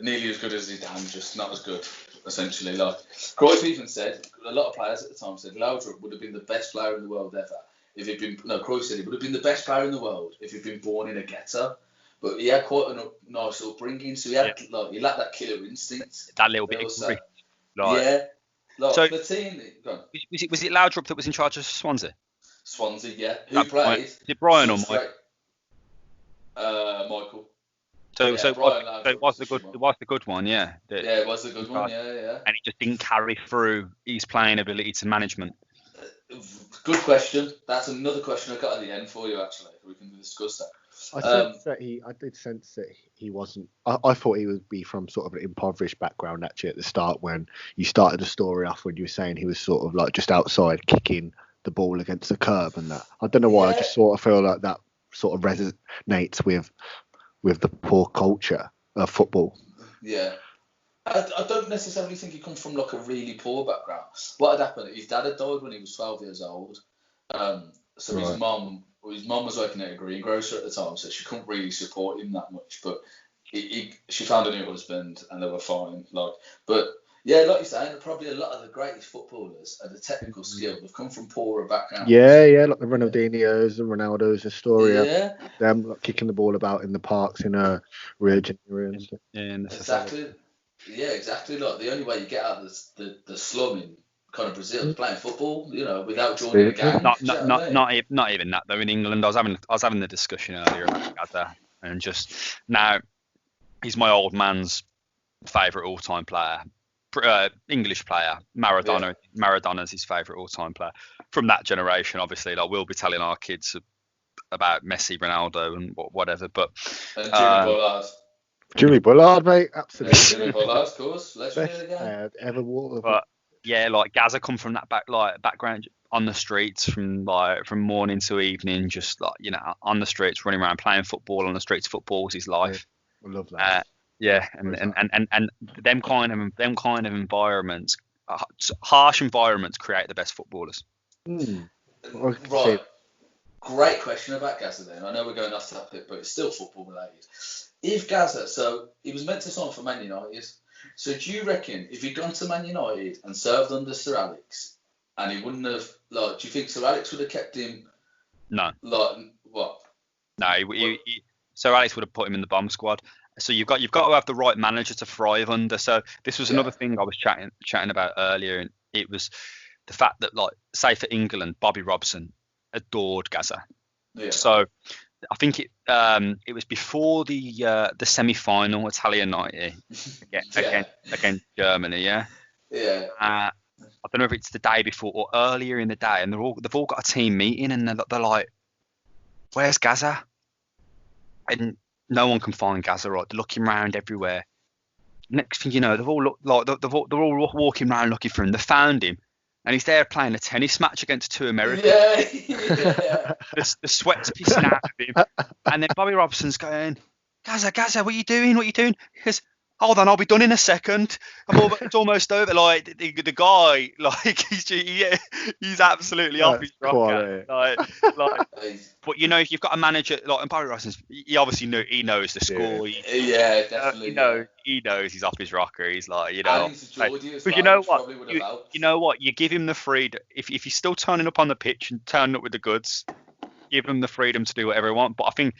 nearly as good as Zidane, just not as good. Essentially, like Cruyff even said, a lot of players at the time said Laudrup would have been the best player in the world ever if he'd been. No, Cruyff said he would have been the best player in the world if he'd been born in a ghetto. But he had quite a nice upbringing, so he had like he lacked that killer instinct. That little bit of grit. Yeah. Like so the team. Was it Laudrup that was in charge of Swansea? Swansea, yeah. Who played? Is it Brian or Mike? Michael. So it was the good one, yeah. It was the good one, yeah. And he just didn't carry through his playing ability to management. Good question. That's another question I got at the end for you. Actually, we can discuss that. I did sense that he wasn't. I thought he would be from sort of an impoverished background actually at the start when you started the story off when you were saying he was sort of like just outside kicking the ball against the curb and that. I don't know why. I just sort of feel like that sort of resonates with the poor culture of football. Yeah. I don't necessarily think he comes from like a really poor background. What had happened? His dad had died when he was 12 years old. So his mum was working at a greengrocer at the time, so she couldn't really support him that much. But she found a new husband, and they were fine. But yeah, like you're saying, probably a lot of the greatest footballers and the technical skill have come from poorer backgrounds. Yeah, like the Ronaldinho's and Ronaldo's, Astoria, them like, kicking the ball about in the parks in Rio de Janeiro and stuff. Exactly. Yeah, exactly. Like the only way you get out of the slum in kind of Brazil is playing football, without joining the gang. Not even that though. In England, I was having the discussion earlier about Gaza, and just now he's my old man's favourite all-time player. English player, Maradona. Yeah. Maradona's his favourite all-time player from that generation. Obviously, like we'll be telling our kids about Messi, Ronaldo, and whatever. But Jimmy Bullard, mate, absolutely. Jimmy Bullard, of course, legendary again. Ever walked. But yeah, like Gaza come from that background on the streets from morning to evening, just like on the streets, running around playing football on the streets. Football was his life. I love that. And them kind of environments, harsh environments, create the best footballers. Right. Great question about Gaza then. I know we're going off topic, but it's still football related. If Gaza, so he was meant to sign for Man United. So do you reckon if he'd gone to Man United and served under Sir Alex, and he wouldn't have, do you think Sir Alex would have kept him? No. What? No, Sir Alex would have put him in the bomb squad. So you've got to have the right manager to thrive under. So this was another thing I was chatting about earlier, and it was the fact that, like, say for England, Bobby Robson adored Gaza. Yeah. So I think it was before the semi-final Italian 90 against Germany. Yeah. Yeah. I don't know if it's the day before or earlier in the day, and they've all got a team meeting, and they're like, "Where's Gaza?" And no one can find Gaza. Right, they're looking around everywhere. Next thing you know, they've all walking around looking for him. They found him, and he's there playing a tennis match against two Americans. Yeah. The sweat's pissing out of him, and then Bobby Robson's going, "Gaza, what are you doing? He goes, "Hold on, I'll be done in a second. It's almost over." Like the guy, like he's absolutely off his rocker. But if you've got a manager like Barry Robson's, he obviously knows the score. Yeah, definitely. He knows he's off his rocker. He's like, But you know what? You give him the freedom. If he's still turning up on the pitch and turning up with the goods, give him the freedom to do whatever he wants. But I think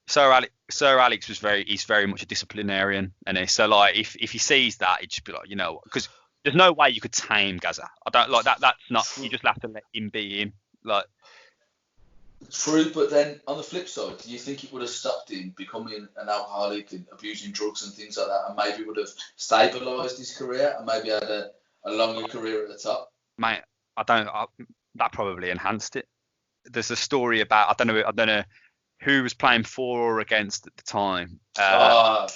Sir Alex he's very much a disciplinarian, and so like if he sees that, he'd just be like, because there's no way you could tame Gaza. I don't like that. That's not. You just have to let him be him. Like. True, but then on the flip side, do you think it would have stopped him becoming an alcoholic and abusing drugs and things like that, and maybe would have stabilised his career and maybe had a longer career at the top? Mate, that probably enhanced it. There's a story about I don't know who was playing for or against at the time. I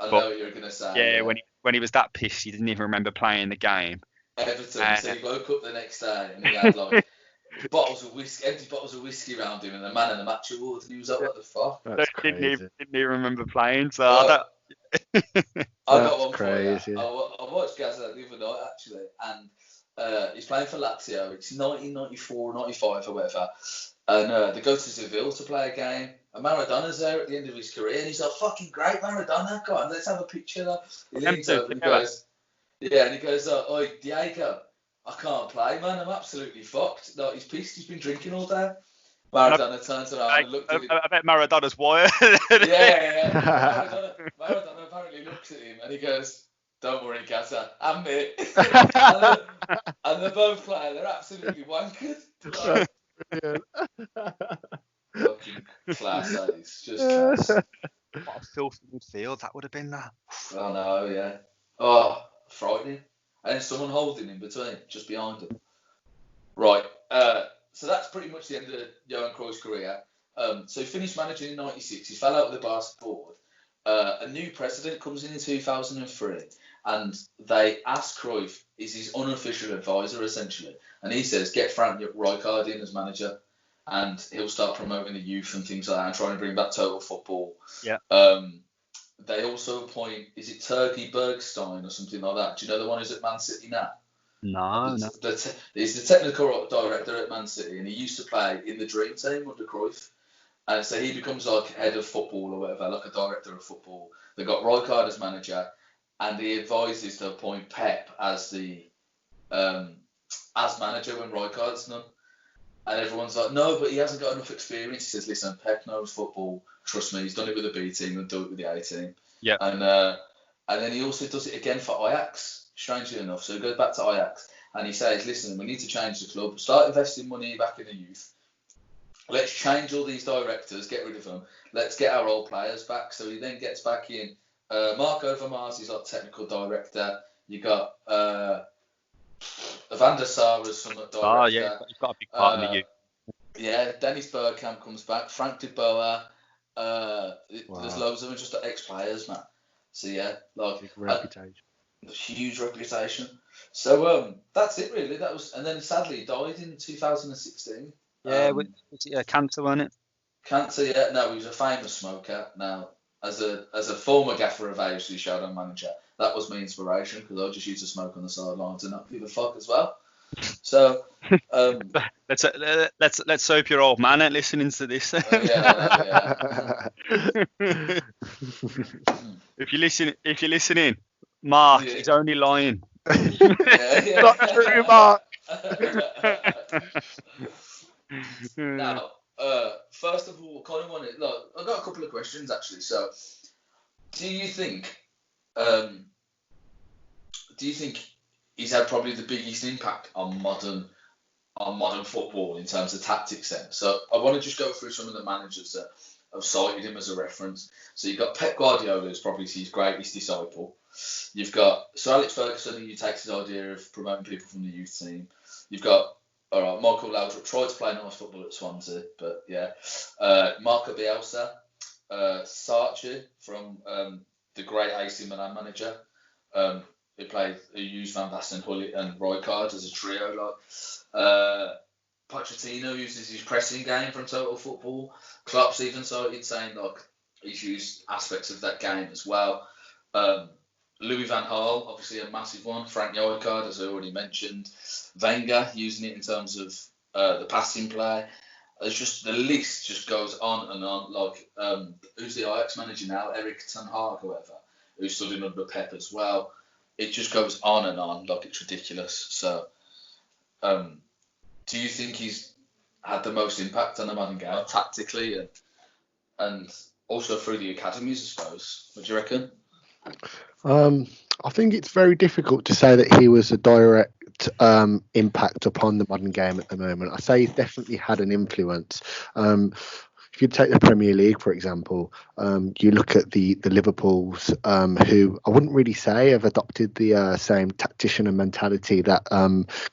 know what you're gonna say. Yeah, when he was that pissed, he didn't even remember playing the game. Everton. So he woke up the next day and he had like. empty bottles of whiskey around him, and the man in the match award. He was like, "What the fuck?" Didn't even remember playing. So I got one crazy. for you. I watched Gaza the other night actually, and He's playing for Lazio. It's 1994, 95 or whatever. And they go to Seville to play a game. And Maradona's there at the end of his career. And he's like, fucking great, Maradona. Go on, let's have a picture. He leans over and goes, oi, Diego, I can't play, man. I'm absolutely fucked. Like, he's pissed. He's been drinking all day. Maradona turns around and looks at him. I bet Maradona's wired. Maradona apparently looks at him and he goes, don't worry, Casa, I'm me. and they're both playing. They're absolutely wankered. Like, fucking class, that is. Just class. What a filthy midfield that would have been that. Oh, no, yeah. Oh, frightening. And then someone holding in between, just behind him. Right. So that's pretty much the end of Johan Cruyff's career. So he finished managing in 96. He fell out with the Barca board. A new president comes in 2003, and they ask Cruyff, is his unofficial advisor essentially, and he says, get Frank Rijkaard in as manager, and he'll start promoting the youth and things like that, and trying to bring back total football. Yeah. They also appoint, is it Turkey Bergstein or something like that? Do you know the one who's at Man City now? No. He's the technical director at Man City, and he used to play in the Dream Team under Cruyff. And so he becomes like head of football or whatever, like a director of football. They got Rijkaard as manager, and he advises to appoint Pep as the as manager when Rijkaard's done. And everyone's like, no, but he hasn't got enough experience. He says, listen, Pep knows football. Trust me, he's done it with the B team and do it with the A team. Yeah. And then he also does it again for Ajax, strangely enough. So he goes back to Ajax and he says, listen, we need to change the club. Start investing money back in the youth. Let's change all these directors, get rid of them. Let's get our old players back. So he then gets back in. Marco Vermaas is like technical director. You got Evander Sar as some director. Oh, yeah, he's got a big part in the youth. Yeah, Dennis Bergkamp comes back. Frank de Boer. There's loads of them, just ex-players, man. So yeah, like big reputation. Huge reputation. So that's it really. That was, and then sadly he died in 2016. Yeah, was it cancer, wasn't it? Cancer, yeah. No, he was a famous smoker. Now, as a former gaffer of AFC Showdown manager, that was my inspiration because I just used to smoke on the sidelines and not give a fuck as well. So let's hope your old man ain't listening to this. yeah. If you're listening, Mark, he's only lying. Yeah. Not true, Mark. Now, first of all, kind of wanted, look, I've got a couple of questions actually. So, do you think he's had probably the biggest impact on modern football in terms of tactics then? So, I want to just go through some of the managers that have cited him as a reference. So, you've got Pep Guardiola, who's probably his greatest disciple. You've got Sir Alex Ferguson, who takes his idea of promoting people from the youth team. You've got Michael Laudrup tried to play nice football at Swansea, but yeah. Marco Bielsa, Sarchi from the great AC Milan manager, who used Van Basten, Gullit and Rijkaard as a trio. Pochettino uses his pressing game from Total Football. Klopp's even started saying he's used aspects of that game as well. Louis van Gaal, obviously a massive one. Frank Rijkaard, as I already mentioned. Wenger using it in terms of the passing play. It's just the list just goes on and on. Who's the Ajax manager now? Erik ten Hag, or whatever, who's studying under Pep as well. It just goes on and on, like it's ridiculous. So, do you think he's had the most impact on the modern game tactically and also through the academies, I suppose? What do you reckon? I think it's very difficult to say that he was a direct impact upon the modern game at the moment. I say he's definitely had an influence. If you take the Premier League, for example, you look at the Liverpools, who I wouldn't really say have adopted the same tactician and mentality that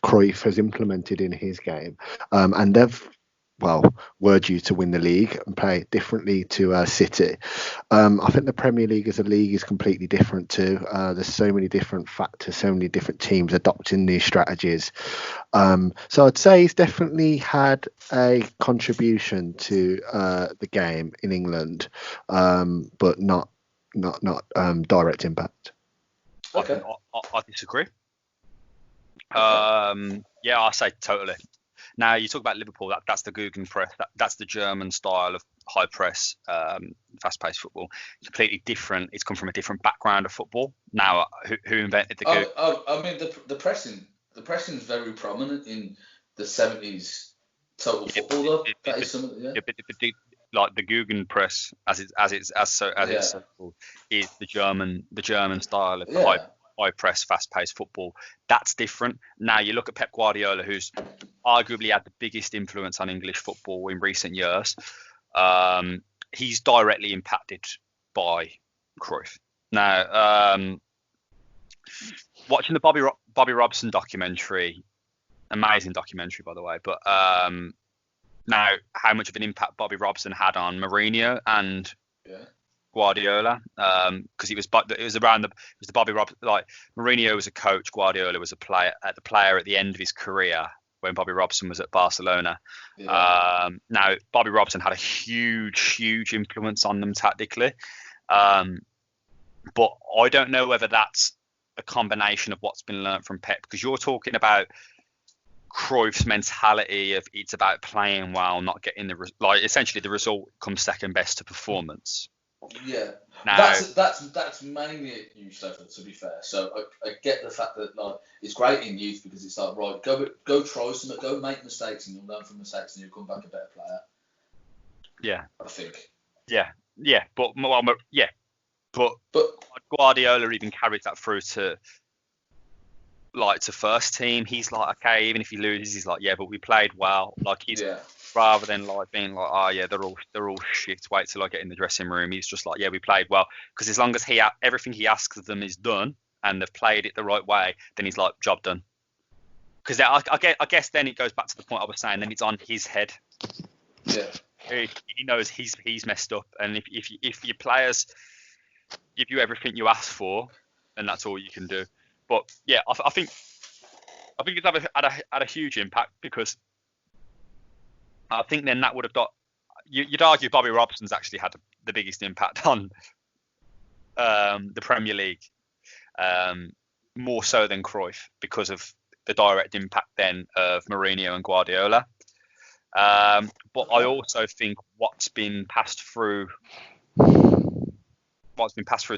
Cruyff has implemented in his game, and they've were due to win the league and play differently to City. I think the Premier League as a league is completely different too. There's so many different factors, so many different teams adopting these strategies. So I'd say he's definitely had a contribution to the game in England, but not direct impact. Okay. I disagree. Yeah, I say totally. Now you talk about Liverpool. That's the Gegenpress. That's the German style of high press, fast-paced football. It's completely different. It's come from a different background of football. Now, who invented the Gegen? I mean, the pressing is very prominent in the 70s total football. Though that is something, yeah. Like the Gegenpress, as it's called, is the German style of the high press, fast paced football. That's different. Now you look at Pep Guardiola, who's arguably had the biggest influence on English football in recent years. He's directly impacted by Cruyff. Now, watching the Bobby Robson documentary, amazing documentary by the way, but now how much of an impact Bobby Robson had on Mourinho and Guardiola, because it was the Bobby Robson, like Mourinho was a coach, Guardiola was a player at the end of his career when Bobby Robson was at Barcelona. Now Bobby Robson had a huge influence on them tactically, but I don't know whether that's a combination of what's been learnt from Pep, because you're talking about Cruyff's mentality of it's about playing well, not getting essentially the result comes second best to performance. Yeah, now, that's mainly at youth level, to be fair. So I get the fact that like it's great in youth because it's like, right, go try something, go make mistakes, and you'll learn from mistakes, and you'll come back a better player. Yeah, I think. Yeah, but Guardiola even carried that through to first team. He's like, okay, even if he loses, he's like, yeah, but we played well. Like he's rather than like being like, oh yeah, they're all shit. Wait till I get in the dressing room. He's just like, yeah, we played well, because as long as everything he asks of them is done and they've played it the right way, then he's like, job done. Because I guess then it goes back to the point I was saying. Then it's on his head. Yeah. He knows he's messed up, and if your players give you everything you ask for, then that's all you can do. But yeah, I think it's had a huge impact, because I think then that would have got. You'd argue Bobby Robson's actually had the biggest impact on the Premier League, more so than Cruyff, because of the direct impact then of Mourinho and Guardiola. But I also think what's been passed through the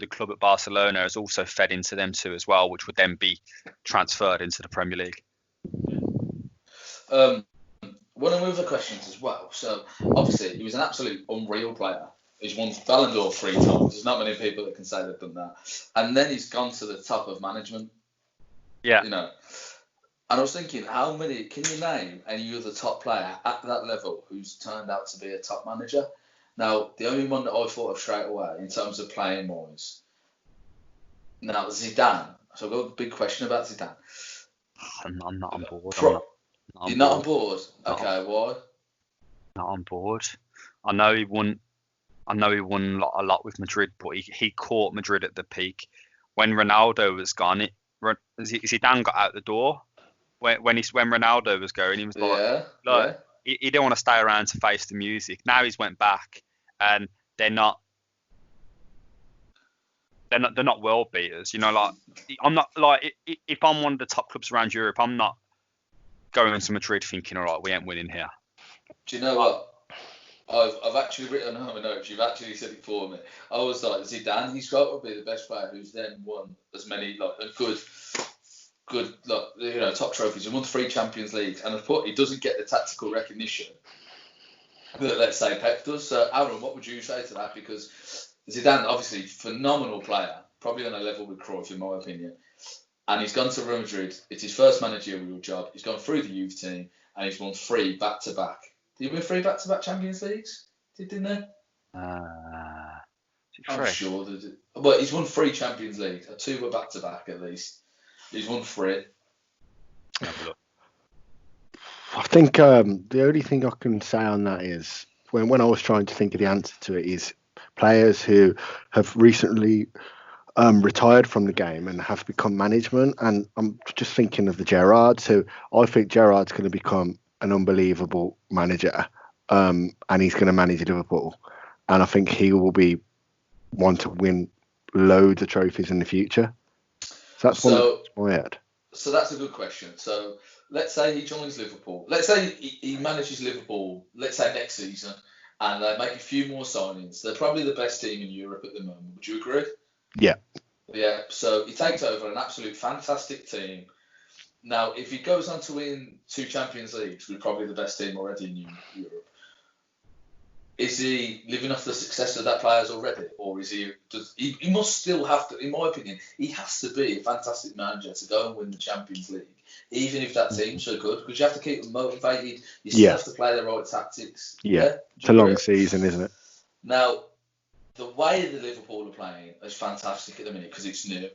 club at Barcelona has also fed into them too as well, which would then be transferred into the Premier League. One of the questions as well. So obviously he was an absolute unreal player. He's won Ballon d'Or 3 times. There's not many people that can say they've done that. And then he's gone to the top of management. Yeah. You know. And I was thinking, can you name any other top player at that level who's turned out to be a top manager? Now, the only one that I thought of straight away in terms of playing wise, now Zidane. So I've got a big question about Zidane. I'm not on board. You're not on board? Okay, why? Not on board. I know he won a lot with Madrid, but he caught Madrid at the peak. When Ronaldo was gone, Zidane got out the door. When Ronaldo was going, he was like, he didn't want to stay around to face the music. Now he's went back, and they're not world beaters. You know, like I'm not like, if I'm one of the top clubs around Europe, I'm not going to Madrid thinking, all right, we ain't winning here. Do you know what? I've actually written on my notes. You've actually said it for me. I was like, Zidane, he's got to be the best player who's then won as many good top trophies. He won 3 Champions Leagues, and I thought he doesn't get the tactical recognition that, let's say, Pep does. So Aaron, what would you say to that? Because Zidane, obviously phenomenal player, probably on a level with Cruyff in my opinion, and he's gone to Real Madrid. It's his first managerial job. He's gone through the youth team, and he's won 3 back-to-back. Did he win 3 back-to-back Champions Leagues? Didn't he? I'm sure that it. But he's won 3 Champions Leagues. 2 were back-to-back at least. He's won 3. Have a look. I think the only thing I can say on that is when I was trying to think of the answer to it is players who have recently retired from the game and have become management. And I'm just thinking of the Gerrard. So I think Gerrard's going to become an unbelievable manager, and he's going to manage Liverpool. And I think he will be one to win loads of trophies in the future. So that's one that's my head. So that's a good question. So let's say he joins Liverpool. Let's say he manages Liverpool, let's say next season, and they make a few more signings. They're probably the best team in Europe at the moment. Would you agree? Yeah. Yeah. So he takes over an absolute fantastic team. Now, if he goes on to win 2 Champions Leagues with probably the best team already in Europe, is he living off the success of that players already, or is he? He must still have to, in my opinion, he has to be a fantastic manager to go and win the Champions League, even if that team's so good, because you have to keep them motivated. You still have to play the right tactics. Yeah. It's a long season, isn't it? Now, the way the Liverpool are playing is fantastic at the minute because it's new.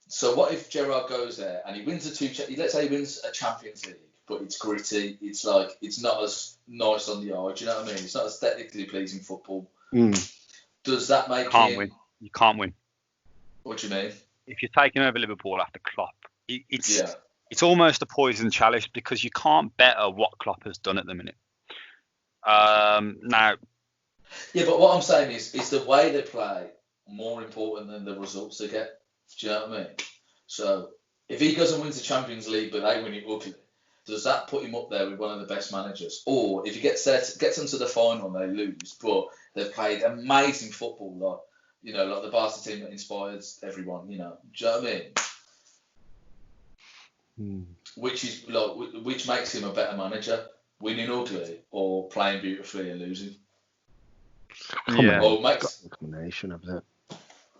So what if Gerrard goes there and he wins let's say he wins a Champions League, but it's gritty. It's like it's not as nice on the eye. Do you know what I mean? It's not as technically pleasing football. Does that make win? You can't win. What do you mean? If you're taking over Liverpool after Klopp, it's almost a poison chalice because you can't better what Klopp has done at the minute. Now. Yeah, but what I'm saying is the way they play more important than the results they get. Do you know what I mean? So if he goes and wins the Champions League, but they win it ugly, does that put him up there with one of the best managers? Or if he gets them to the final and they lose, but they've played amazing football, like the Barca team that inspires everyone, do you know what I mean? Which makes him a better manager, winning ugly or playing beautifully and losing. Yeah. Or makes a combination of that.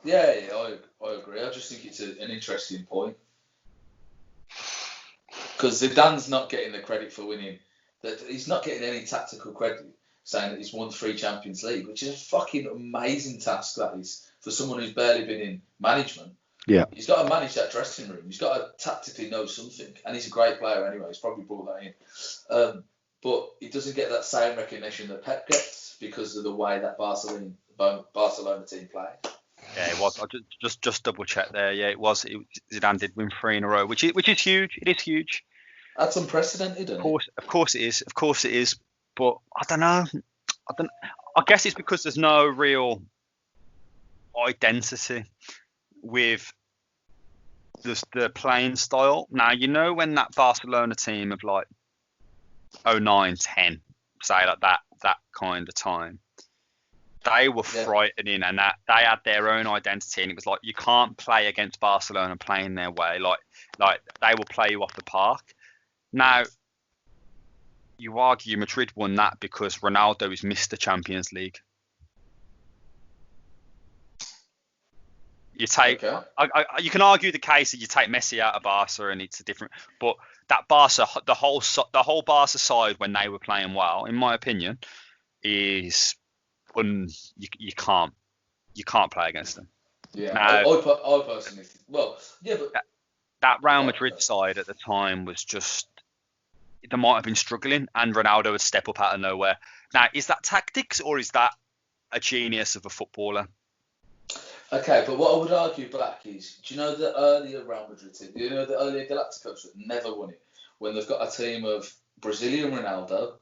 Yeah, I agree. I just think it's an interesting point. Because Zidane's not getting the credit for winning. That he's not getting any tactical credit, saying that he's won 3 Champions League, which is a fucking amazing task that is for someone who's barely been in management. Yeah. He's got to manage that dressing room. He's got to tactically know something, and he's a great player anyway. He's probably brought that in, but he doesn't get that same recognition that Pep gets because of the way that Barcelona team play. Yeah, it was. I just double check there. Yeah, it was. Zidane did win 3 in a row, which is huge. It is huge. That's unprecedented, isn't it? Of course it is. Of course it is. But I don't know. I guess it's because there's no real identity with the playing style. Now when that Barcelona team of like 09, 10, say like that kind of time. They were frightening, and that they had their own identity, and it was like you can't play against Barcelona playing their way. Like they will play you off the park. Now, you argue Madrid won that because Ronaldo has missed the Champions League. You take, you can argue the case that you take Messi out of Barca and it's a different, but that Barca, the whole Barca side when they were playing well, in my opinion, is. You can't play against them. Yeah, now, I personally think, but that Real Madrid side at the time was just they might have been struggling, and Ronaldo would step up out of nowhere. Now, is that tactics or is that a genius of a footballer? Okay, but what I would argue back is, do you know the earlier Real Madrid team? Do you know the earlier Galacticos that never won it? When they've got a team of Brazilian Ronaldo,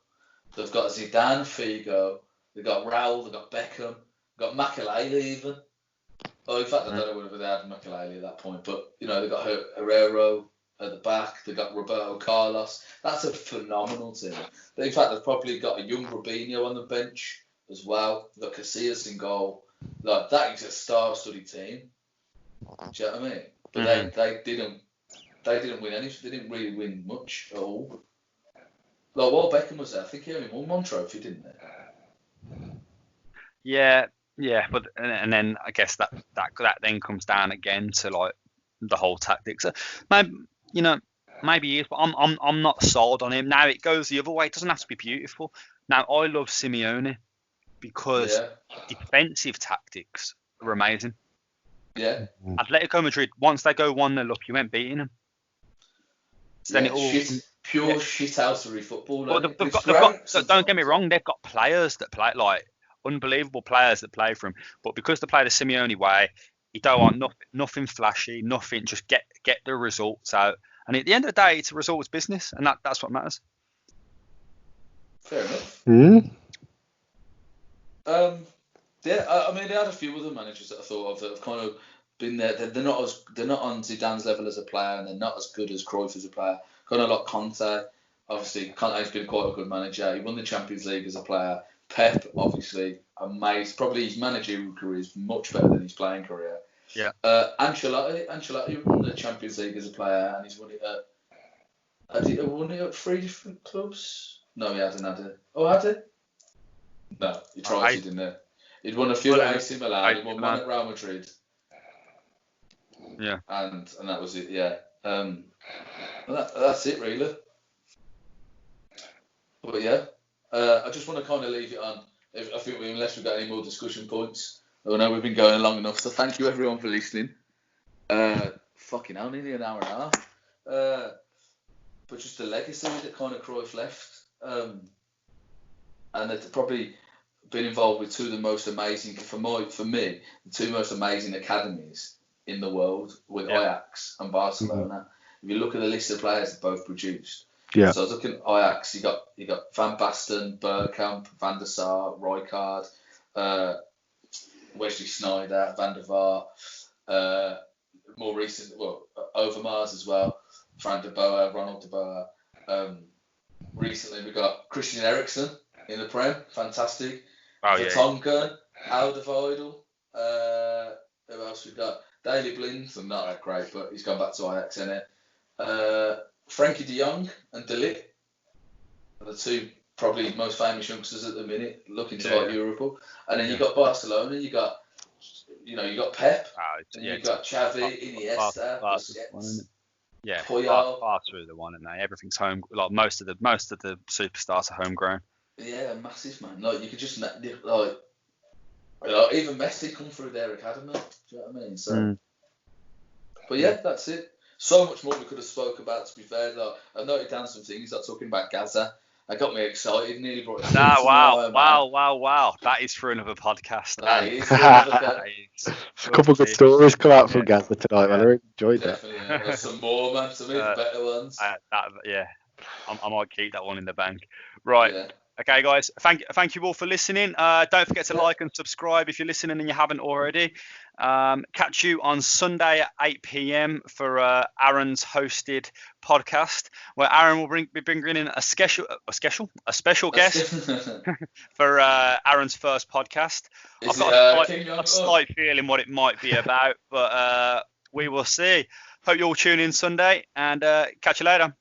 they've got Zidane, Figo. They've got Raul, they've got Beckham, they've got Makelele even. Oh, in fact, I don't know whether they had Makelele at that point, but, they've got Herrero at the back, they've got Roberto Carlos. That's a phenomenal team. In fact, they've probably got a young Robinho on the bench as well. They've got Casillas in goal. Like, that is a star-studded team. Do you know what I mean? But they didn't win anything. They didn't really win much at all. Like, while Beckham was there, I think he only won 1 trophy, didn't they? Yeah, but and then I guess that then comes down again to like the whole tactics. Maybe he is, but I'm not sold on him. Now it goes the other way. It doesn't have to be beautiful. Now I love Simeone because defensive tactics are amazing. Yeah. Atletico Madrid, once they go 1-0 up, you ain't beating them. So then pure shithousery football. But they've got don't get me wrong, they've got players that play like unbelievable players that play for him. But because they play the Simeone way, you don't want nothing flashy, nothing. Just get the results out. And at the end of the day, it's a results business, and that's what matters. Fair enough. Mm. I mean, they had a few other managers that I thought of that have kind of been there. They're not on Zidane's level as a player, and they're not as good as Cruyff as a player. Kind of like Conte. Obviously, Conte's been quite a good manager. He won the Champions League as a player. Pep, obviously, amazing. Probably his managerial career is much better than his playing career. Yeah. Ancelotti won the Champions League as a player, and he's won it at. Has he won it at 3 different clubs? No, he hasn't had it. Oh, had it? No, he tried it, didn't he? He'd won a few at AC Milan. He won one at Real Madrid. Yeah. And that was it. Yeah. That's it really. But yeah, I just want to kind of leave it on. I think unless we've got any more discussion points, I know we've been going long enough. So thank you everyone for listening. Fucking hell, nearly an hour and a half. But just the legacy that kind of Cruyff left, and they've probably been involved with two of the most amazing, for me, the two most amazing academies in the world with Ajax and Barcelona. Mm-hmm. If you look at the list of players they both produced. Yeah. So I was looking at Ajax. You got Van Basten, Bergkamp, Van der Sar, Rijkaard, Wesley Sneijder, Van der Vaart. More recent, Overmars as well. Frank de Boer, Ronald de Boer. Recently we got Christian Eriksen in the Prem, fantastic. Vertonghen, Alderweireld. Who else we got? Daley Blind, I'm not that great, but he's gone back to Ajax, innit? Frankie de Jong and De Ligt are the two probably most famous youngsters at the minute, looking to like Europe. And then you got Barcelona, you got Pep, and you got Xavi, Iniesta, Busquets. Yeah, Puyol. Barca are the one, and everything's home. Like most of the superstars are homegrown. Yeah, massive man. Like you could just even Messi come through their academy. Do you know what I mean? So, but yeah, that's it. So much more we could have spoke about. To be fair, like, I noted down some things. Like talking about Gaza. That got me excited. Nearly brought it. Wow! That is for another podcast. That is for another A couple of good stories come out from Gaza tonight, man. I really enjoyed that. Definitely, there's some more, man. Some even better ones. I might keep that one in the bank. Right. Yeah. Okay, guys. Thank you all for listening. Don't forget to like and subscribe if you're listening and you haven't already. Catch you on Sunday at 8 p.m. for Aaron's hosted podcast, where Aaron will be bringing in a special guest for Aaron's first podcast. I've got a slight feeling what it might be about, but we will see. Hope you all tune in Sunday, and catch you later.